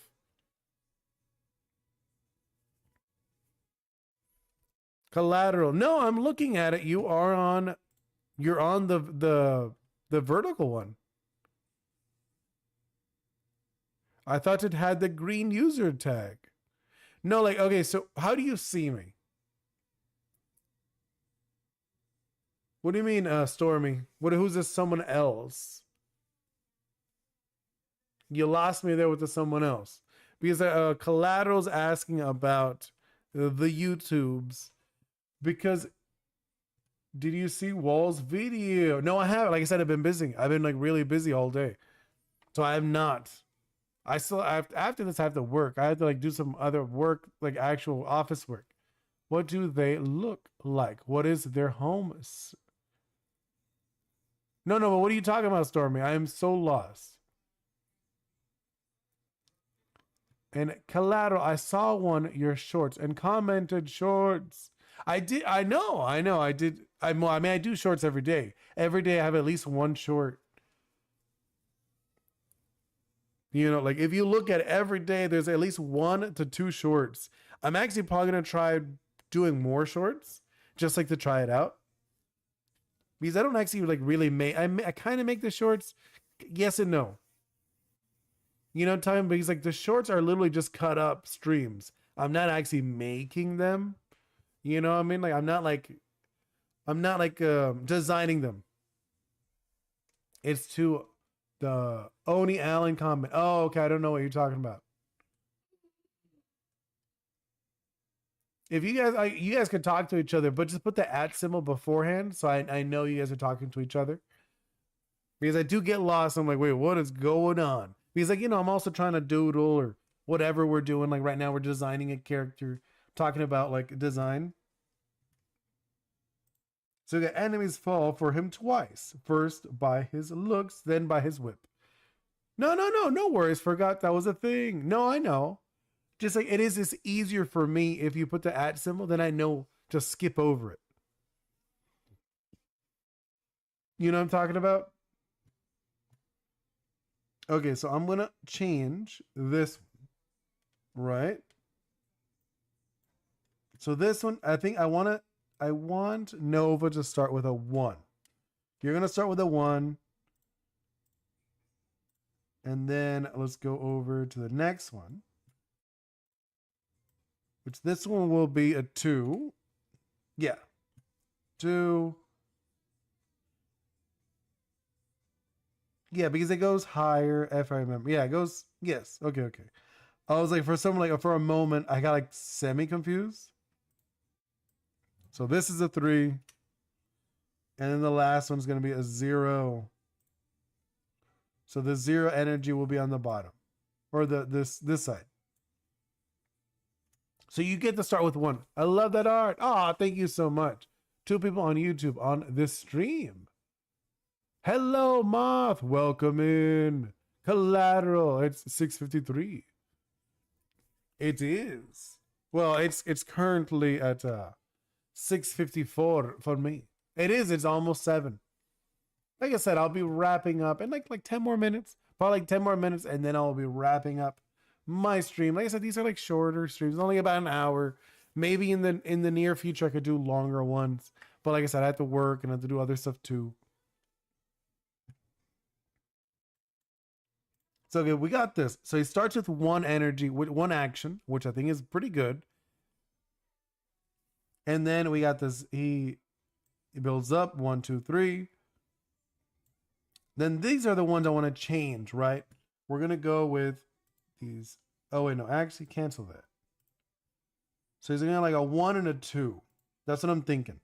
Collateral. No, I'm looking at it. You're on the vertical one. I thought it had the green user tag. No, like, okay, so how do you see me? What do you mean, Stormy? Who's this someone else? You lost me there with the someone else. Because Collateral's asking about the YouTubes. Because did you see Wall's video? No, I haven't. Like I said, I've been busy. I've been like really busy all day. So I have not. I still after this I have to work. I have to like do some other work, like actual office work. What do they look like? What is their home? No, but what are you talking about, Stormy? I am so lost. And Collateral, I saw one your shorts and commented shorts. I did. I know. I did. I mean, I do shorts every day. Every day I have at least one short. You know, like if you look at every day, there's at least 1 to 2 shorts. I'm actually probably gonna try doing more shorts, just like to try it out. Because I don't actually like really make. I kind of make the shorts, yes and no. You know, time because like the shorts are literally just cut up streams. I'm not actually making them. You know what I mean? Like I'm not like designing them. It's to the Oni Allen comment. Oh, okay. I don't know what you're talking about. If you guys can talk to each other, but just put the @ symbol beforehand, so I know you guys are talking to each other. Because I do get lost. I'm like, wait, what is going on? Because like I'm also trying to doodle or whatever we're doing. Like right now, we're designing a character, talking about like design. So the enemies fall for him twice. First by his looks, then by his whip. No worries. Forgot that was a thing. No, I know. Just like it is just easier for me if you put the @ symbol, then I know to skip over it. You know what I'm talking about? Okay, so I'm gonna change this one, right? So this one, I want Nova to start with a 1. You're gonna start with a 1. And then let's go over to the next one. Which this one will be a 2. Yeah. 2. Yeah, because it goes higher if I remember. Yeah, it goes. Yes. Okay. I was like, for a moment, I got like semi confused. So this is a 3. And then the last one's going to be a 0. So the 0 energy will be on the bottom. Or this side. So you get to start with 1. I love that art. Oh, thank you so much. 2 people on YouTube on this stream. Hello, Moth. Welcome in. Collateral. It's 6:53. It is. Well, it's currently at 6:54 for me. It is. It's almost 7. Like I said, I'll be wrapping up in like 10 more minutes. Probably like 10 more minutes, and then I'll be wrapping up my stream. Like I said, these are like shorter streams, only about an hour. Maybe in the near future I could do longer ones. But like I said, I have to work and I have to do other stuff too. So okay, we got this. So he starts with 1 energy, with 1 action, which I think is pretty good. And then we got this. He builds up 1, 2, 3. Then these are the ones I want to change, right? We're gonna go with these. Oh wait, no, actually cancel that. So he's gonna like a 1 and a 2. That's what I'm thinking.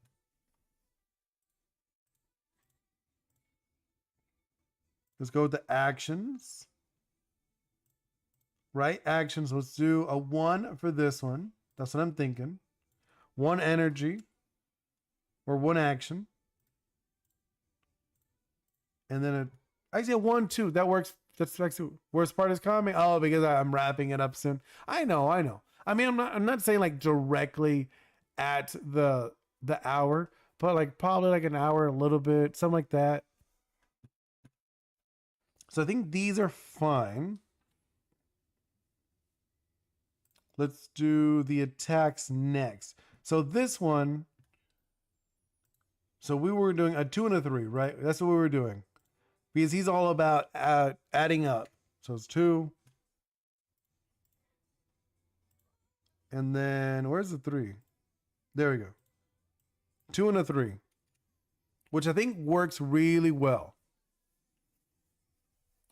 Let's go with the actions. Right? Actions. Let's do a 1 for this one. That's what I'm thinking. 1 energy or 1 action. And then I say 1, 2. That works. That's actually worst part is coming. Oh, because I'm wrapping it up soon. I know. I mean, I'm not saying like directly at the hour, but like probably like an hour, a little bit, something like that. So I think these are fine. Let's do the attacks next. So this one, so we were doing a 2 and a 3, right? That's what we were doing. Because he's all about adding up. So it's 2. And then where's the 3? There we go. 2 and a 3. Which I think works really well.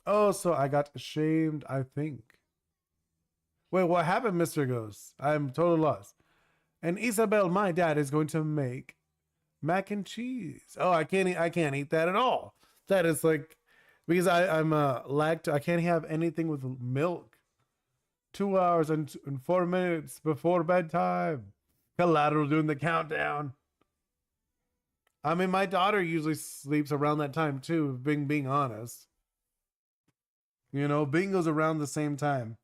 Oh, so I got shamed, I think. Wait, what happened, Mr. Ghost? I'm totally lost. And Isabel, my dad, is going to make mac and cheese. Oh, I can't eat that at all. That is like, because I'm lactose. I can't have anything with milk. 2 hours and 4 minutes before bedtime. Collateral doing the countdown. I mean, my daughter usually sleeps around that time too, being honest. You know, bingo's around the same time.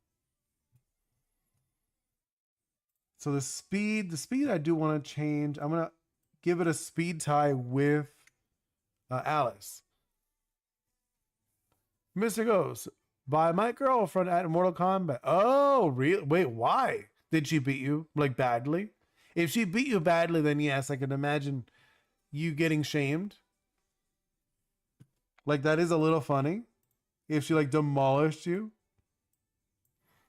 So the speed I do want to change. I'm going to give it a speed tie with Alice. Mr. Ghost, by my girlfriend at Mortal Kombat. Oh, really? Wait, why? Did she beat you? Like badly? If she beat you badly, then yes, I can imagine you getting shamed. Like that is a little funny. If she like demolished you.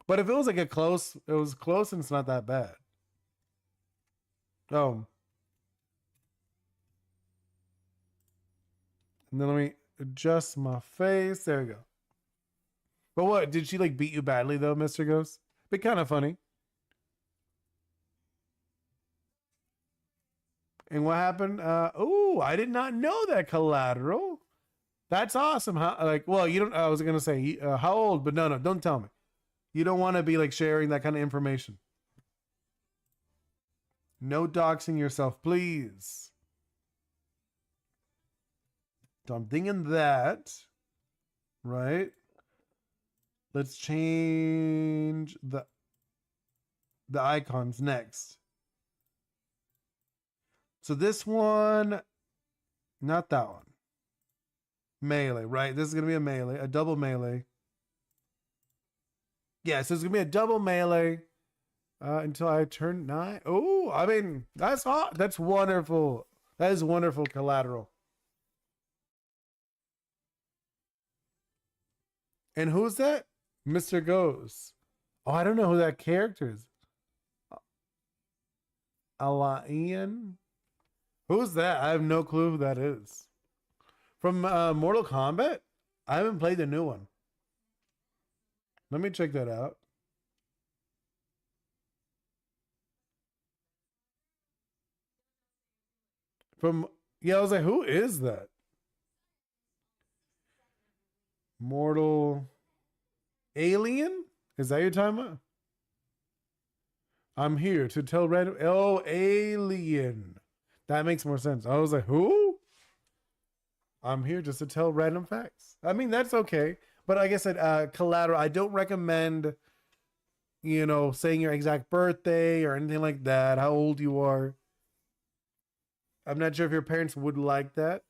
But if it was like it was close and it's not that bad. Oh. And then let me adjust my face. There we go. But what, did she like beat you badly though, Mr. Ghost? Be kind of funny. And what happened? Oh, I did not know that, Collateral. That's awesome. How, like, well, you don't, I was going to say, how old? But no, don't tell me. You don't want to be like sharing that kind of information. No doxing yourself, please. So I'm thinking that, right? Let's change the icons next. So this one, not that one. Melee, right? This is going to be a melee, a double melee. Yeah, so it's going to be a double melee until I turn 9. Oh, I mean, that's hot. That's wonderful. That is wonderful, Collateral. And who's that? Mr. Ghost. Oh, I don't know who that character is. Alain? Who's that? I have no clue who that is. From Mortal Kombat? I haven't played the new one. Let me check that out. Yeah, I was like, who is that? Mortal Alien? Is that your talking about? I'm here to tell random. Oh, Alien. That makes more sense. I was like, who? I'm here just to tell random facts. I mean, that's okay. But like I said, Collateral, I don't recommend, you know, saying your exact birthday or anything like that, how old you are. I'm not sure if your parents would like that.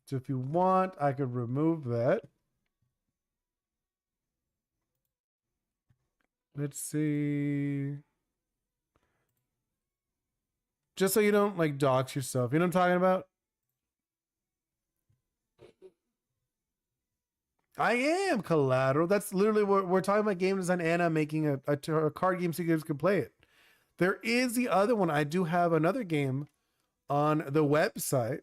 So if you want, I could remove that. Let's see. Just so you don't like dox yourself. You know what I'm talking about? I am, Collateral. That's literally what we're talking about. Game design and I'm making a card game so you guys can play it. There is the other one. I do have another game on the website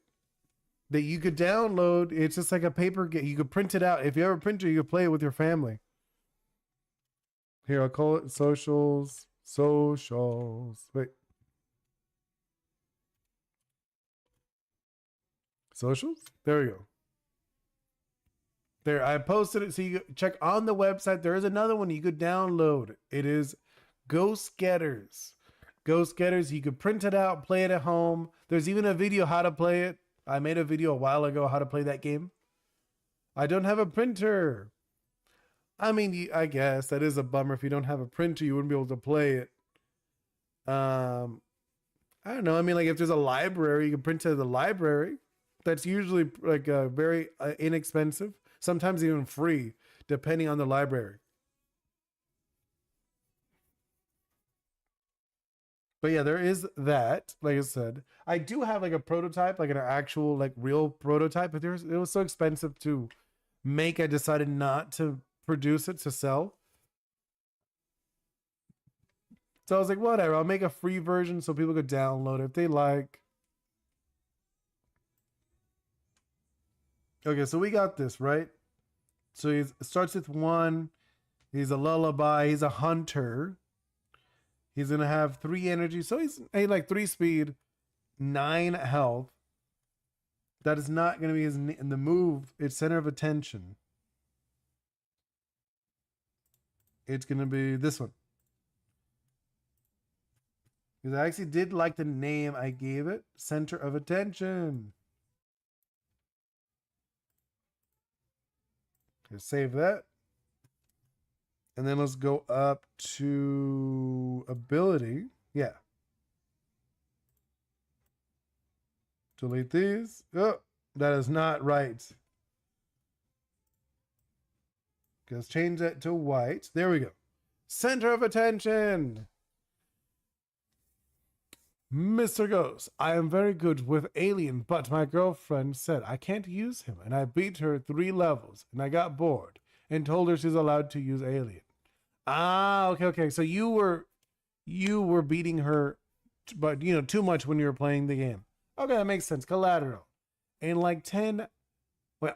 that you could download. It's just like a paper game. You could print it out. If you have a printer, you could play it with your family. Here, I'll call it Socials. Wait. Socials? There we go. There, I posted it so you check on the website. There is another one you could download. It is Ghost Getters. Ghost Getters, you could print it out, play it at home. There's even a video how to play it. I made a video a while ago how to play that game. I don't have a printer. I mean, I guess that is a bummer. If you don't have a printer, you wouldn't be able to play it. I don't know. I mean, like if there's a library, you can print it at the library. That's usually like very inexpensive, sometimes even free, depending on the library. But yeah, there is that. Like I said, I do have like a prototype, like an actual, like real prototype, but it was so expensive to make. I decided not to produce it to sell. So I was like, whatever, I'll make a free version so people could download it if they like. Okay, so we got this, right? So it starts with 1. He's a lullaby. He's a hunter. He's going to have 3 energy. So he's like 3 speed, 9 health. That is not going to be his in the move. It's center of attention. It's going to be this one. Because I actually did like the name I gave it. Center of attention. Okay, save that. And then let's go up to ability. Yeah. Delete these. Oh, that is not right. Let's change that to white. There we go. Center of attention. Mr. Ghost, I am very good with Alien, but my girlfriend said I can't use him, and I beat her 3 levels, and I got bored and told her she's allowed to use Alien. Ah, okay. So you were beating her, but too much when you were playing the game. Okay, that makes sense. Collateral. And like 10,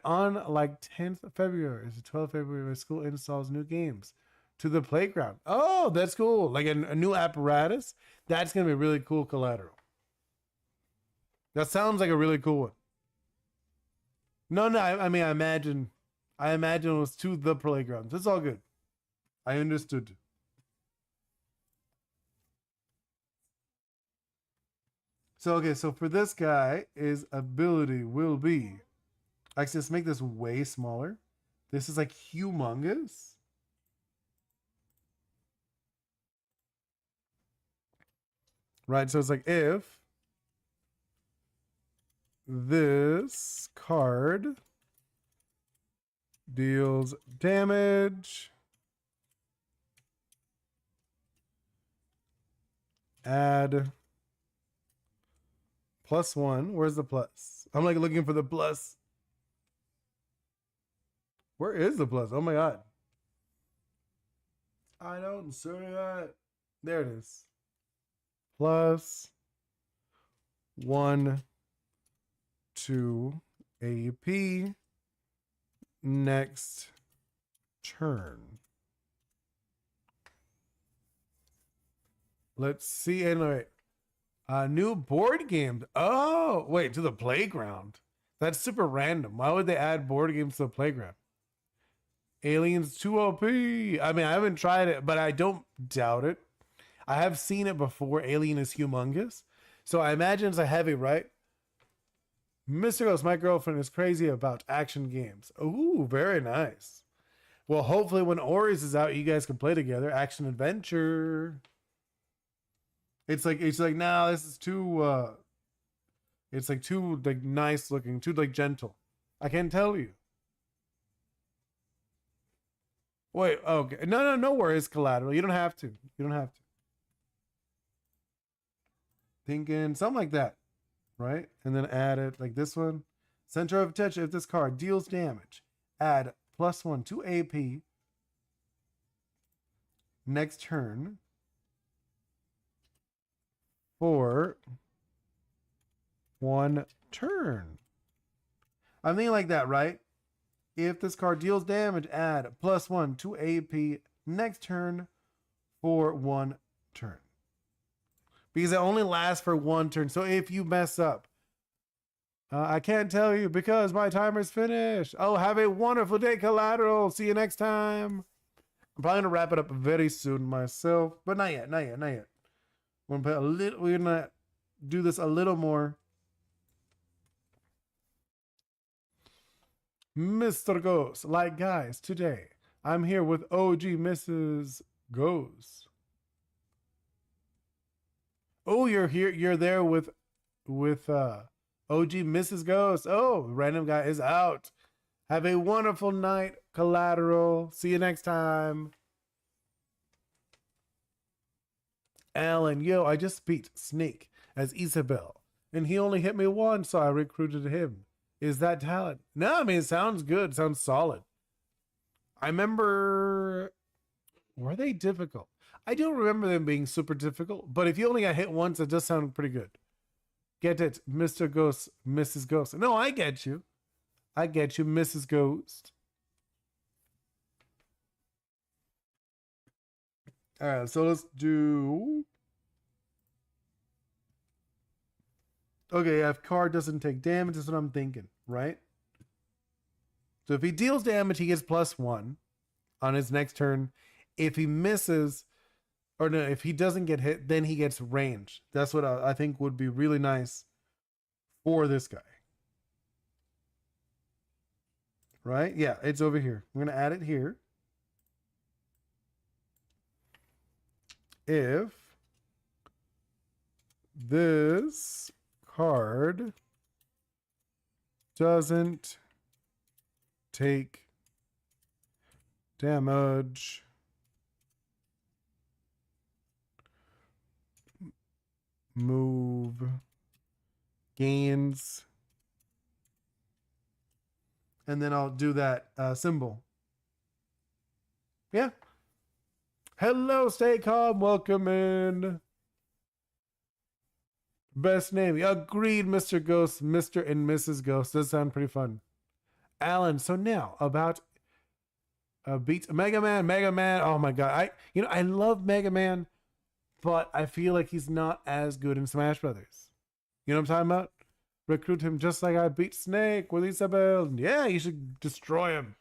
on like 10th of February, is the 12th of February, my school installs new games to the playground. Oh, that's cool. Like a new apparatus. That's going to be really cool. Collateral. That sounds like a really cool one. No, I mean, I imagine it was to the playground. It's all good. I understood. So, okay, so for this guy, his ability will be, actually, let's make this way smaller. This is like humongous. Right, so it's like if this card deals damage, add +1. Where's the plus? I'm like looking for the plus. Where is the plus? Oh my god. I don't see it. There it is. +1 to AP next turn. Let's see. Anyway, new board games. Oh, wait, to the playground. That's super random. Why would they add board games to the playground? Aliens 2 OP. I mean, I haven't tried it, but I don't doubt it. I have seen it before. Alien is humongous. So I imagine it's a heavy, right? Mr. Ghost, my girlfriend is crazy about action games. Ooh, very nice. Well, hopefully when Ori's is out, you guys can play together. Action adventure. It's like no, this is too it's like too like nice looking, too like gentle. I can't tell you. Wait, okay. No worries, collateral. You don't have to. Thinking something like that, right? And then add it like this one. Center of attention. If this card deals damage, add +1 to AP next turn for 1 turn. I'm thinking like that, right? If this card deals damage, add +1 to AP next turn for 1 turn. Because it only lasts for 1 turn. So if you mess up, I can't tell you because my timer's finished. Oh, have a wonderful day, collateral. See you next time. I'm probably gonna wrap it up very soon myself, but not yet, not yet, not yet. We're gonna put a little. We're gonna do this a little more. Mr. Ghost, like guys, today I'm here with OG Mrs. Ghost. Oh, you're here. You're there with OG Mrs. Ghost. Oh, random guy is out. Have a wonderful night, Collateral. See you next time. Alan, yo, I just beat Snake as Isabel, and he only hit me once, so I recruited him. Is that talent? No, I mean, it sounds good. Sounds solid. I remember, were they difficult? I don't remember them being super difficult, but if you only got hit once, it does sound pretty good. Get it, Mr. Ghost, Mrs. Ghost. No, I get you. I get you, Mrs. Ghost. All right, so let's do. Okay, if card doesn't take damage, that's what I'm thinking, right? So if he deals damage, he gets +1 on his next turn. If he misses, or no, if he doesn't get hit, then he gets range. That's what I think would be really nice for this guy. Right? Yeah, it's over here. I'm going to add it here. If this card doesn't take damage, move, gains, and then I'll do that symbol. Yeah. Hello, stay calm. Welcome in. Best name. Agreed, Mr. Ghost. Mr. and Mrs. Ghost. Does sound pretty fun. Alan, so now about beats Mega Man. Mega Man. Oh my god. I love Mega Man, but I feel like he's not as good in Smash Brothers. You know what I'm talking about? Recruit him just like I beat Snake with Isabel. Yeah, you should destroy him.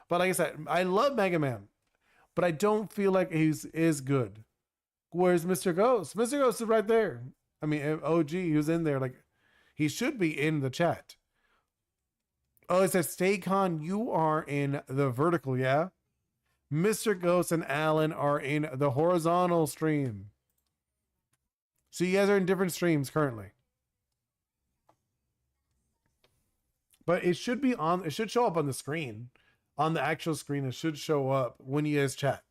But like I said, I love Mega Man, but I don't feel like he's is good. Where's Mr. Ghost? Mr. Ghost is right there. I mean, OG, he was in there. Like, he should be in the chat. Oh, it says, Staycon, you are in the vertical, yeah? Mr. Ghost and Alan are in the horizontal stream. So you guys are in different streams currently. But it should be on, it should show up on the screen. On the actual screen, it should show up when you guys chat.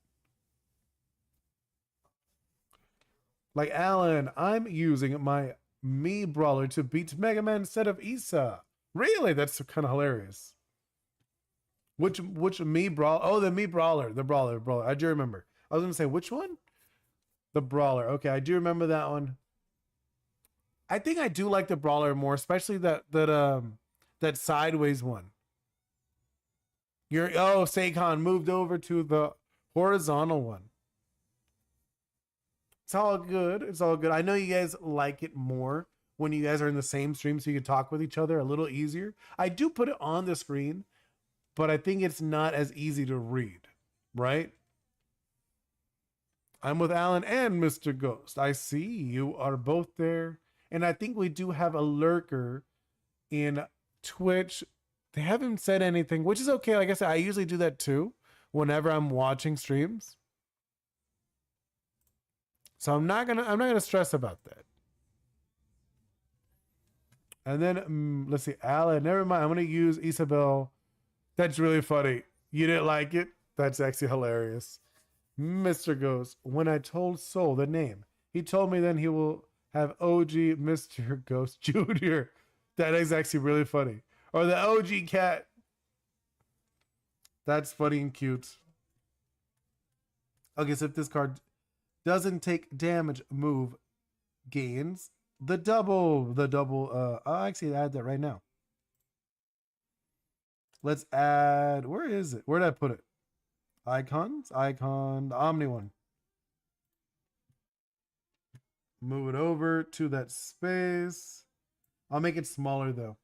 Like, Alan, I'm using my Mii Brawler to beat Mega Man instead of Issa. Really? That's kind of hilarious. Which Mii Brawler? Oh, the Mii Brawler. The Brawler. I do remember. I was going to say, which one? The Brawler. Okay, I do remember that one. I think I do like the Brawler more, especially that sideways one. Seikon moved over to the horizontal one. It's all good. It's all good. I know you guys like it more when you guys are in the same stream so you can talk with each other a little easier. I do put it on the screen, but I think it's not as easy to read, right? I'm with Alan and Mr. Ghost. I see you are both there. And I think we do have a lurker in Twitch. They haven't said anything, which is okay. Like I said, I usually do that too whenever I'm watching streams. So I'm not gonna stress about that. And then let's see, Alan. Never mind. I'm gonna use Isabel. That's really funny. You didn't like it? That's actually hilarious. Mr. Ghost. When I told Soul the name, he told me then he will have OG Mr. Ghost Jr. That is actually really funny. Or the OG cat. That's funny and cute. Okay, so if this card doesn't take damage, move, gains, the double, I'll actually add that right now. Let's add, where is it? Where did I put it? Icons, the Omni one. Move it over to that space. I'll make it smaller though.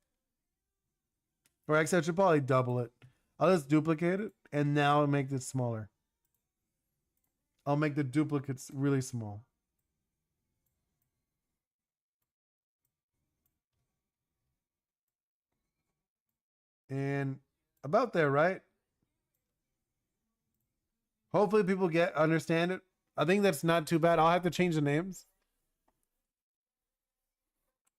Or actually, I should probably double it. I'll just duplicate it and now make this smaller. I'll make the duplicates really small. And about there, right? Hopefully people understand it. I think that's not too bad. I'll have to change the names.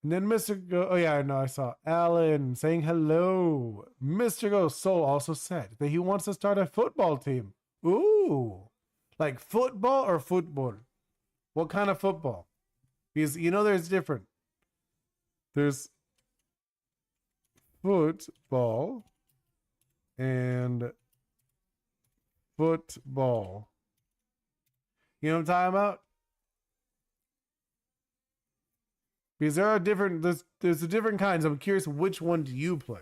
And then Mr. Go, oh yeah, no, I saw Alan saying hello. Mr. Go Soul also said that he wants to start a football team. Ooh, like football or football? What kind of football? Because you know there's different. There's football and football. You know what I'm talking about? Because there are different, there's the different kinds. I'm curious, which one do you play?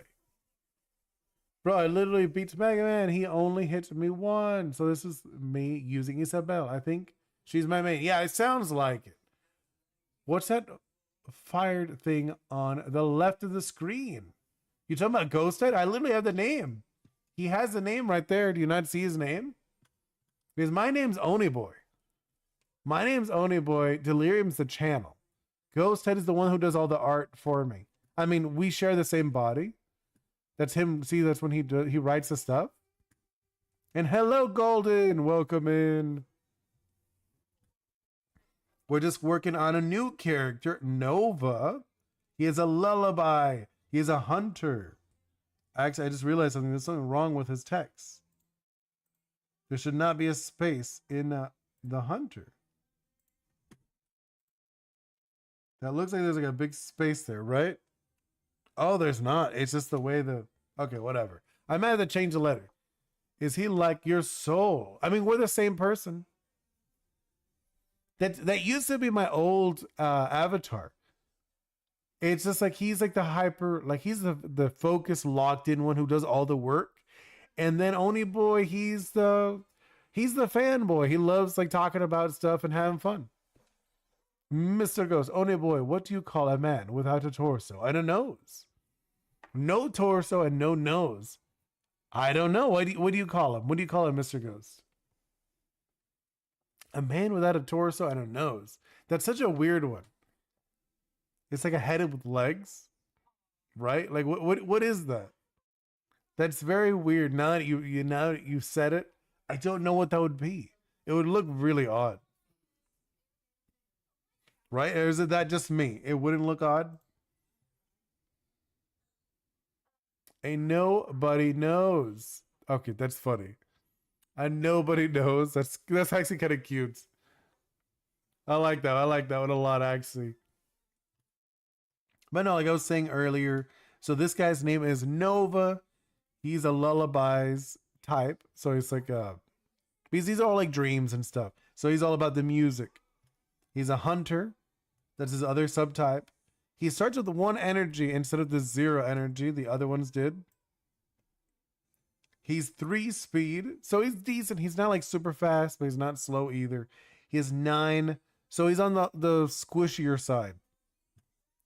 Bro, I literally beat Mega Man. He only hit me once. So this is me using Isabelle. I think she's my main. Yeah, it sounds like it. What's that fired thing on the left of the screen? You talking about Ghost Head? I literally have the name. He has the name right there. Do you not see his name? Because my name's Oni Boi. My name's Oni Boi. Delirium's the channel. Ghost Head is the one who does all the art for me. I mean, we share the same body. That's him. See, that's when he writes the stuff. And hello, Golden. Welcome in. We're just working on a new character, Nova. He is a lullaby. He is a hunter. Actually, I just realized something. There's something wrong with his text. There should not be a space in the hunter. That looks like there's like a big space there, right? Oh, there's not. It's just the way the... Okay, whatever. I might have to change the letter. Is he like your soul? I mean, we're the same person. That used to be my old avatar. It's just like he's like the hyper, like he's the focused, locked in one who does all the work. And then Oni Boi, he's the fanboy. He loves like talking about stuff and having fun. Mr. Ghost, Oni Boi, what do you call a man without a torso and a nose? No torso and no nose. I don't know. What do you call him? What do you call him, Mr. Ghost? A man without a torso and a nose. That's such a weird one. It's like a head with legs, right? Like what is that? That's very weird. Now that you said it, I don't know what that would be. It would look really odd. Right? Or is it that just me? It wouldn't look odd? A nobody knows. Okay, that's funny. A nobody knows. That's actually kind of cute. I like that. I like that one a lot, actually. But no, like I was saying earlier, so this guy's name is Nova. He's a lullabies type. So it's like because these are all like dreams and stuff. So he's all about the music. He's a hunter. That's his other subtype. He starts with 1 energy instead of the 0 energy the other ones did. He's 3 speed, so he's decent. He's not like super fast, but he's not slow either. He has 9, so he's on the squishier side.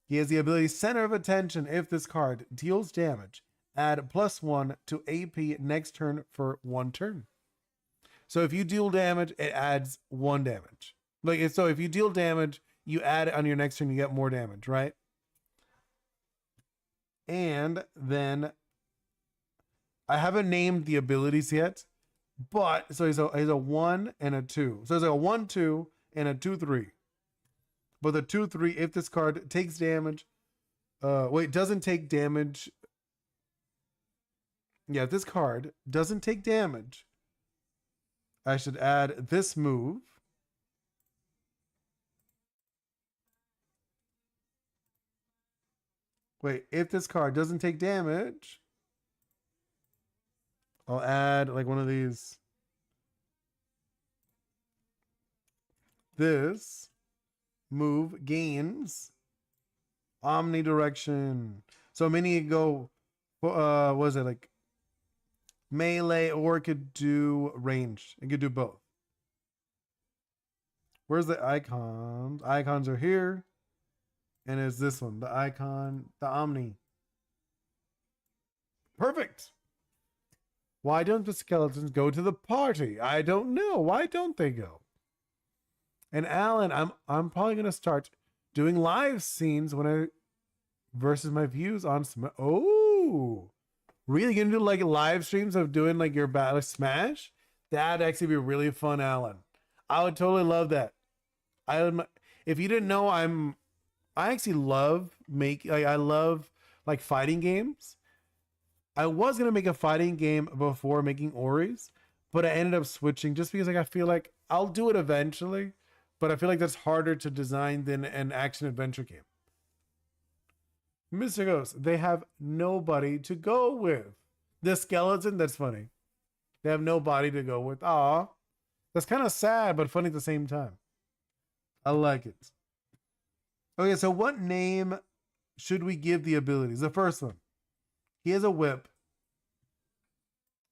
He has the ability Center of Attention. If this card deals damage, add +1 to AP next turn for 1 turn. So if you deal damage, it adds 1 damage. Like, so if you deal damage, you add it on your next turn, you get more damage, right? And then I haven't named the abilities yet, but so he's a 1 and a 2. So it's like a 1-2 and a 2-3. But the 2-3, if this card takes damage, doesn't take damage. Yeah, if this card doesn't take damage, I should add this move. Wait, if this card doesn't take damage, I'll add like one of these. This move gains omnidirection. So many go, was it like melee, or it could do range? It could do both. Where's the icons? Icons are here. And it's this one, the icon, the Omni. Perfect. Why don't the skeletons go to the party? I don't know. Why don't they go? And Alan, I'm probably gonna start doing live scenes when I versus my views on Oh, really gonna do like live streams of doing like your battle Smash? That'd actually be really fun, Alan. I would totally love that. I would, if you didn't know, I actually love I love like fighting games. I was gonna make a fighting game before making Ori's, but I ended up switching just because like I feel like I'll do it eventually, but I feel like that's harder to design than an action adventure game. Mr. Ghost, they have nobody to go with. The skeleton, that's funny. They have nobody to go with. Aw. That's kind of sad, but funny at the same time. I like it. Okay, so what name should we give the abilities? The first one. He has a whip.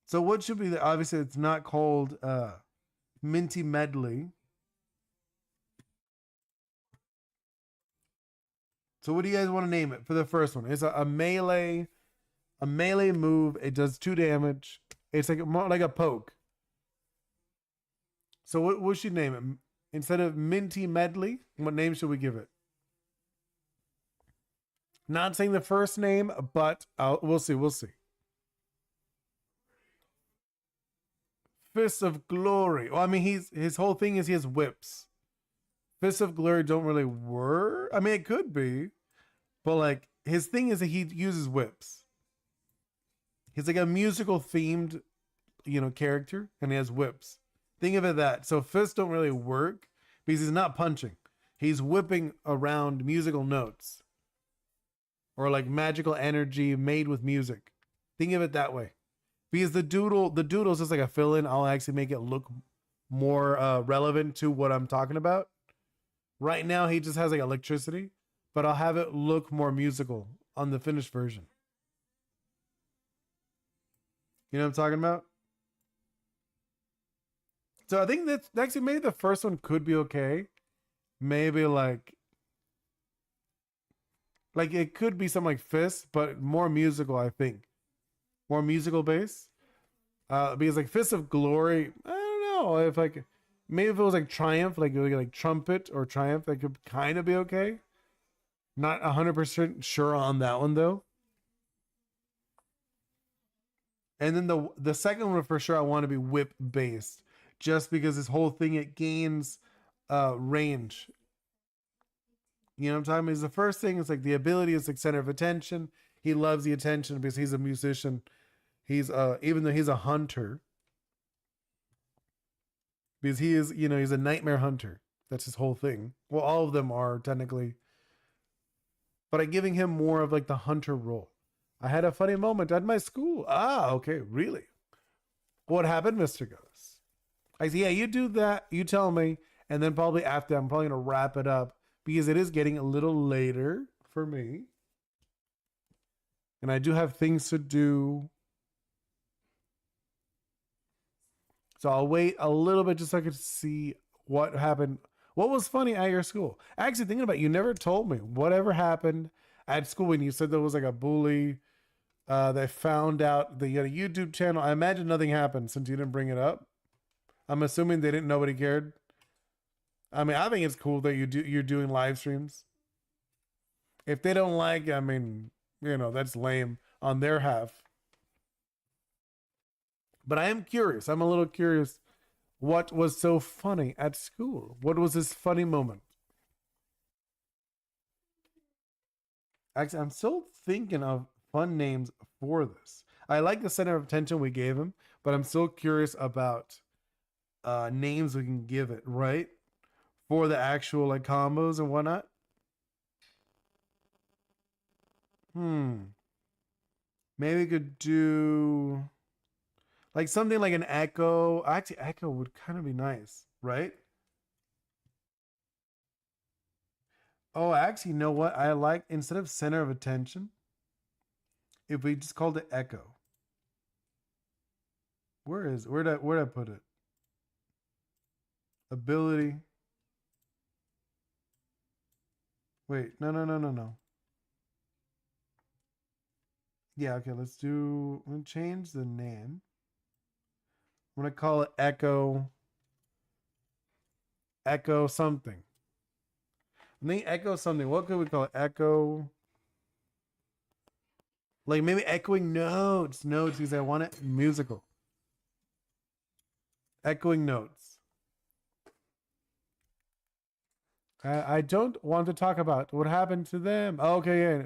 So what should be the obviously it's not called Minty Medley. So what do you guys want to name it for the first one? It's a melee move. It does 2 damage. It's like more like a poke. So what should name it? Instead of Minty Medley, what name should we give it? Not saying the first name, but we'll see. We'll see. Fist of Glory. Well, I mean, his whole thing is he has whips. Fists of Glory don't really work. I mean, it could be, but like his thing is that he uses whips. He's like a musical themed, character, and he has whips. Think of it that. So fists don't really work because he's not punching. He's whipping around musical notes or like magical energy made with music. Think of it that way. Because the doodle is just like a fill-in. I'll actually make it look more relevant to what I'm talking about. Right now, he just has like electricity, but I'll have it look more musical on the finished version. You know what I'm talking about? So I think that actually maybe the first one could be okay. Maybe like it could be something like Fist, but more musical. I think more musical base. Because like Fist of Glory, I don't know if like maybe if it was like Triumph, like Trumpet or Triumph, that could kind of be okay. Not 100% sure on that one though. And then the second one for sure I want to be whip based, just because this whole thing it gains range. You know what I'm talking about? Is the first thing is like the ability is like center of attention. He loves the attention because he's a musician. He's even though he's a hunter, because he is, he's a nightmare hunter. That's his whole thing. Well, all of them are technically, but I'm giving him more of like the hunter role. I had a funny moment at my school. Ah, okay, really? What happened, Mr. Ghost? I say, yeah, you do that. You tell me, and then probably after I'm probably gonna wrap it up because it is getting a little later for me, and I do have things to do. So I'll wait a little bit just so I could see what happened. What was funny at your school? Actually, thinking about it, you never told me whatever happened at school when you said there was like a bully. They found out that you had a YouTube channel. I imagine nothing happened since you didn't bring it up. I'm assuming they didn't. Nobody cared. I mean, I think it's cool that you're doing live streams. If they don't like, I mean, that's lame on their half. But I am curious. I'm a little curious. What was so funny at school? What was this funny moment? Actually, I'm still thinking of fun names for this. I like the center of attention we gave him, but I'm still curious about names we can give it, right? For the actual like combos and whatnot. Hmm. Maybe we could do like something like an echo. Actually, echo would kind of be nice, right? Oh, actually, you know what? I like instead of center of attention, if we just called it echo. Where did I put it? Ability. Wait, no. Yeah, okay, I'm gonna change the name. I'm gonna call it Echo Echo something. I think echo something. What could we call it? Echo. Like maybe echoing notes. Notes because I want it musical. Echoing notes. I don't want to talk about what happened to them. Okay, yeah.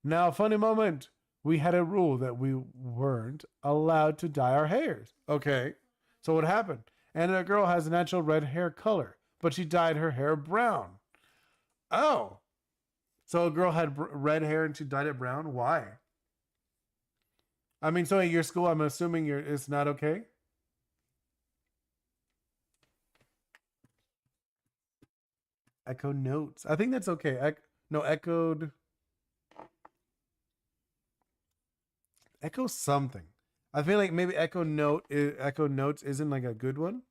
Now, funny moment. We had a rule that we weren't allowed to dye our hairs. Okay. So what happened? And a girl has a natural red hair color, but she dyed her hair brown. Oh. So a girl had red hair and she dyed it brown? Why? I mean, so at your school, I'm assuming it's not okay? Echo notes. I think that's okay. No, echoed. Echo something. I feel like maybe echo notes isn't like a good one.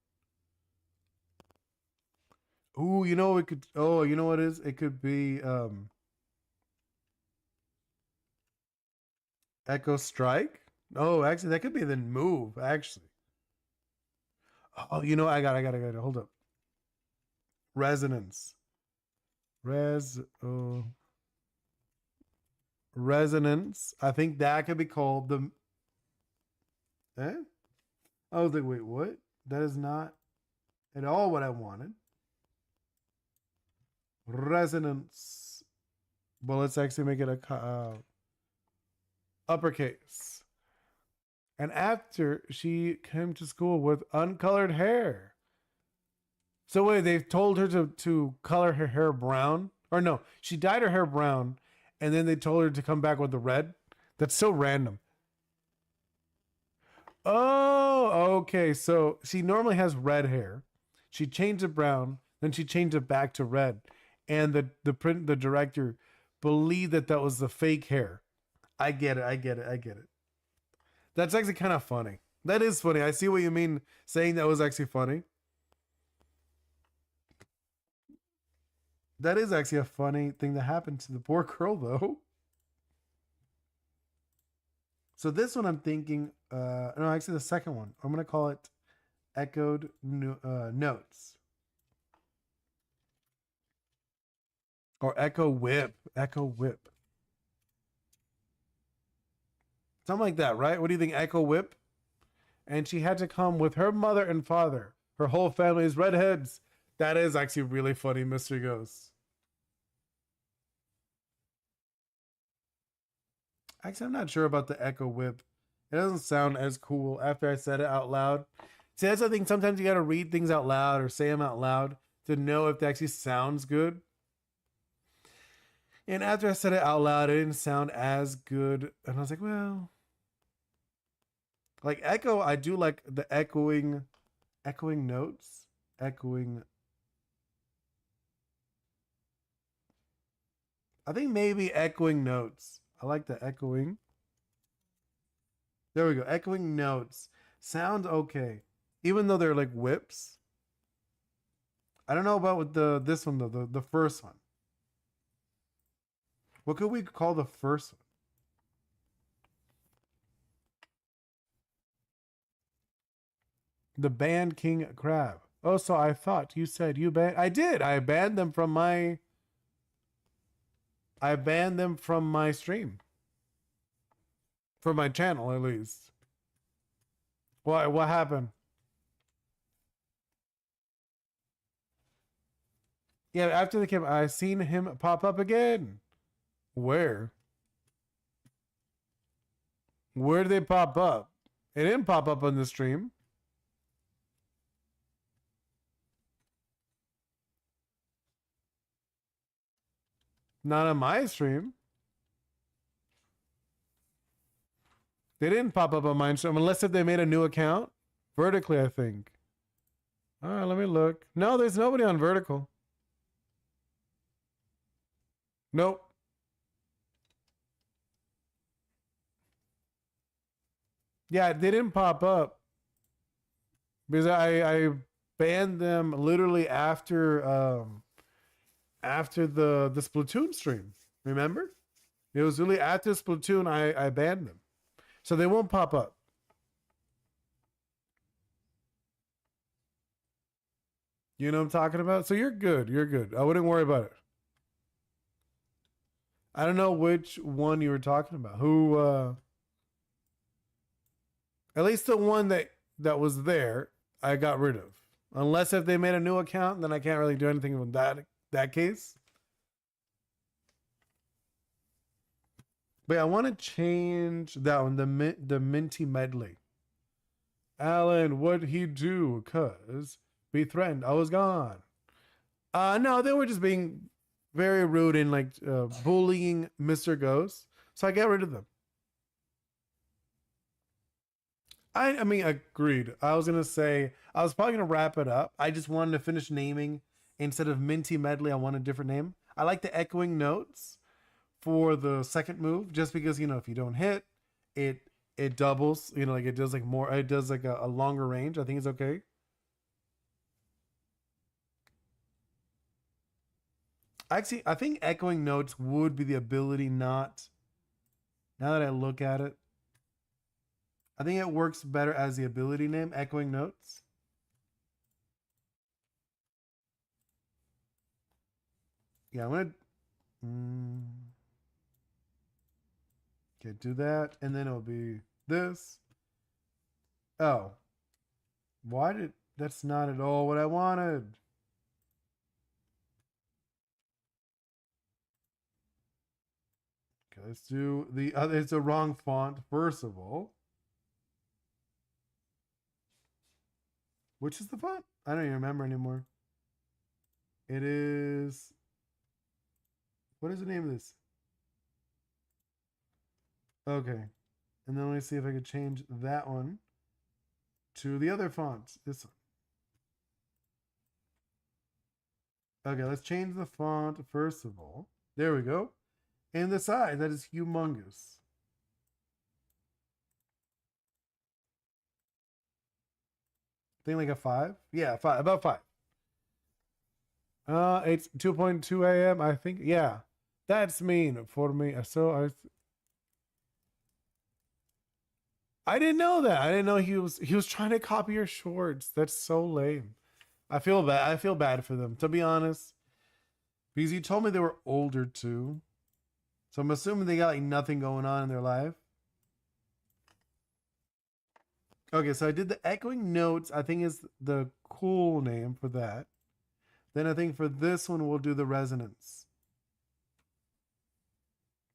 Ooh, you know it could. Oh, you know what it is? It could be echo strike. Oh, actually, that could be the move. Actually. Oh, you know, I got it. Hold up. Resonance. Resonance. I think that could be called the. Eh? I was like, wait, what? That is not at all what I wanted. Resonance. Well, let's actually make it a uppercase. And after she came to school with uncolored hair. So wait, they've told her to color her hair brown? Or no, she dyed her hair brown, and then they told her to come back with the red? That's so random. Oh, okay. So she normally has red hair. She changed it brown, then she changed it back to red. And the director believed that that was the fake hair. I get it. That's actually kind of funny. That is funny. I see what you mean saying that was actually funny. That is actually a funny thing that happened to the poor girl, though. So this one I'm thinking, no, actually the second one. I'm going to call it echoed notes. Or echo whip. Echo whip. Something like that, right? What do you think? Echo whip? And she had to come with her mother and father. Her whole family is redheads. That is actually really funny, Mr. Ghost. Actually, I'm not sure about the echo whip. It doesn't sound as cool after I said it out loud. See, that's the thing. Sometimes you got to read things out loud or say them out loud to know if it actually sounds good. And after I said it out loud, it didn't sound as good. And I was like, well, like echo, I do like the echoing notes, echoing. I think maybe echoing notes. I like the echoing. There we go. Echoing notes. Sounds okay. Even though they're like whips. I don't know about with this one though, the first one. What could we call the first one? The banned king crab. Oh, so I thought you said you banned. I did. I banned them from my stream. From my channel, at least. What happened? Yeah, after the camp, I seen him pop up again. Where? Where did they pop up? It didn't pop up on the stream. Not on my stream. They didn't pop up on my stream unless if they made a new account. Vertically, I think. All right, let me look. No, there's nobody on vertical. Nope. Yeah, they didn't pop up because I banned them literally after the Splatoon stream. Remember? It was really after Splatoon I banned them. So they won't pop up. You know what I'm talking about? So you're good. You're good. I wouldn't worry about it. I don't know which one you were talking about. Who at least the one that was there, I got rid of. Unless if they made a new account, then I can't really do anything with that case. But yeah, I want to change that one, the minty medley. Alan, what'd he do? Cause be threatened. I was gone. No, they were just being very rude and like bullying Mr. Ghost. So I got rid of them. I mean, agreed. I was gonna say I was probably gonna wrap it up. I just wanted to finish naming instead of Minty Medley. I want a different name. I like the echoing notes for the second move, just because if you don't hit, it doubles. Like it does like more. It does like a longer range. I think it's okay. Actually, I think echoing notes would be the ability not. Now that I look at it, I think it works better as the ability name, echoing notes. Yeah, I'm gonna. Okay, do that, and then it'll be this. Oh, why did that's not at all what I wanted? Okay, let's do the other. It's a wrong font, first of all. Which is the font? I don't even remember anymore. It is. What is the name of this? Okay. And then let me see if I could change that one to the other font. This one. Okay, let's change the font first of all. There we go. And the size, that is humongous. I think like a 5. Yeah, 5, about 5. It's 2:02 a.m. I think. Yeah, that's mean for me. So I didn't know that. I didn't know he was trying to copy your shorts. That's so lame. I feel bad. I feel bad for them, to be honest, because you told me they were older too. So I'm assuming they got like nothing going on in their life. Okay, so I did the echoing notes. I think is the cool name for that. Then I think for this one we'll do the resonance.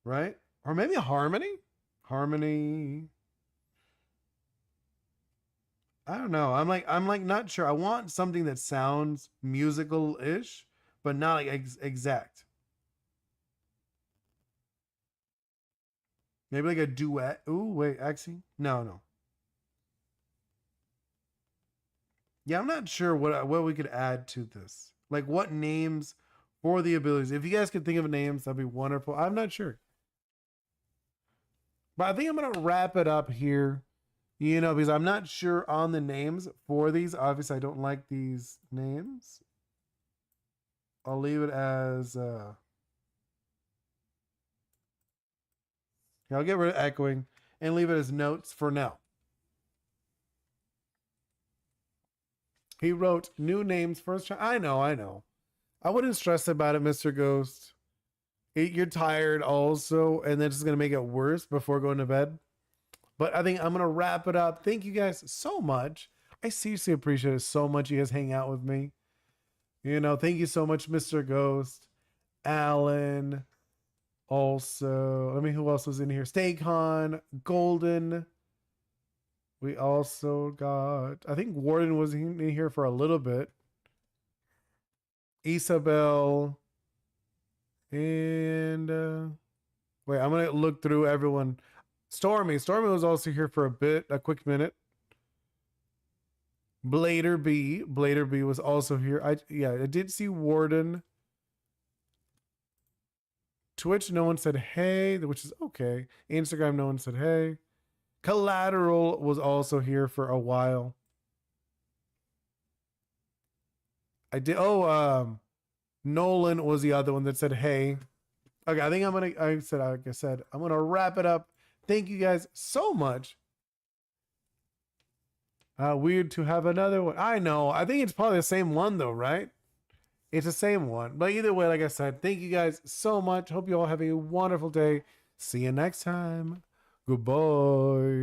Right? Or maybe a harmony? Harmony. I don't know. I'm like not sure. I want something that sounds musical-ish, but not like exact. Maybe like a duet. Ooh, wait, actually. No. Yeah, I'm not sure what we could add to this. Like what names for the abilities. If you guys could think of names, that'd be wonderful. I'm not sure. But I think I'm gonna wrap it up here. Because I'm not sure on the names for these. Obviously, I don't like these names. I'll leave it as I'll get rid of echoing and leave it as notes for now. He wrote new names first try. I know. I wouldn't stress about it, Mr. Ghost. You're tired also, and that's just gonna make it worse before going to bed. But I think I'm gonna wrap it up. Thank you guys so much. I seriously appreciate it so much. You guys hang out with me. Thank you so much, Mr. Ghost, Alan. Also, who else was in here? Staycon, Golden. We also got, I think Warden was in here for a little bit. Isabel. And wait, I'm gonna look through everyone. Stormy was also here for a quick minute. Blader B was also here. I did see Warden. Twitch, no one said hey, which is okay. Instagram, no one said hey. Collateral was also here for a while. I did. Nolan was the other one that said hey. Okay, I think like I said, I'm gonna wrap it up. Thank you guys so much. Weird to have another one. I know. I think it's probably the same one though, right? It's the same one. But either way, like I said, thank you guys so much. Hope you all have a wonderful day. See you next time. Goodbye.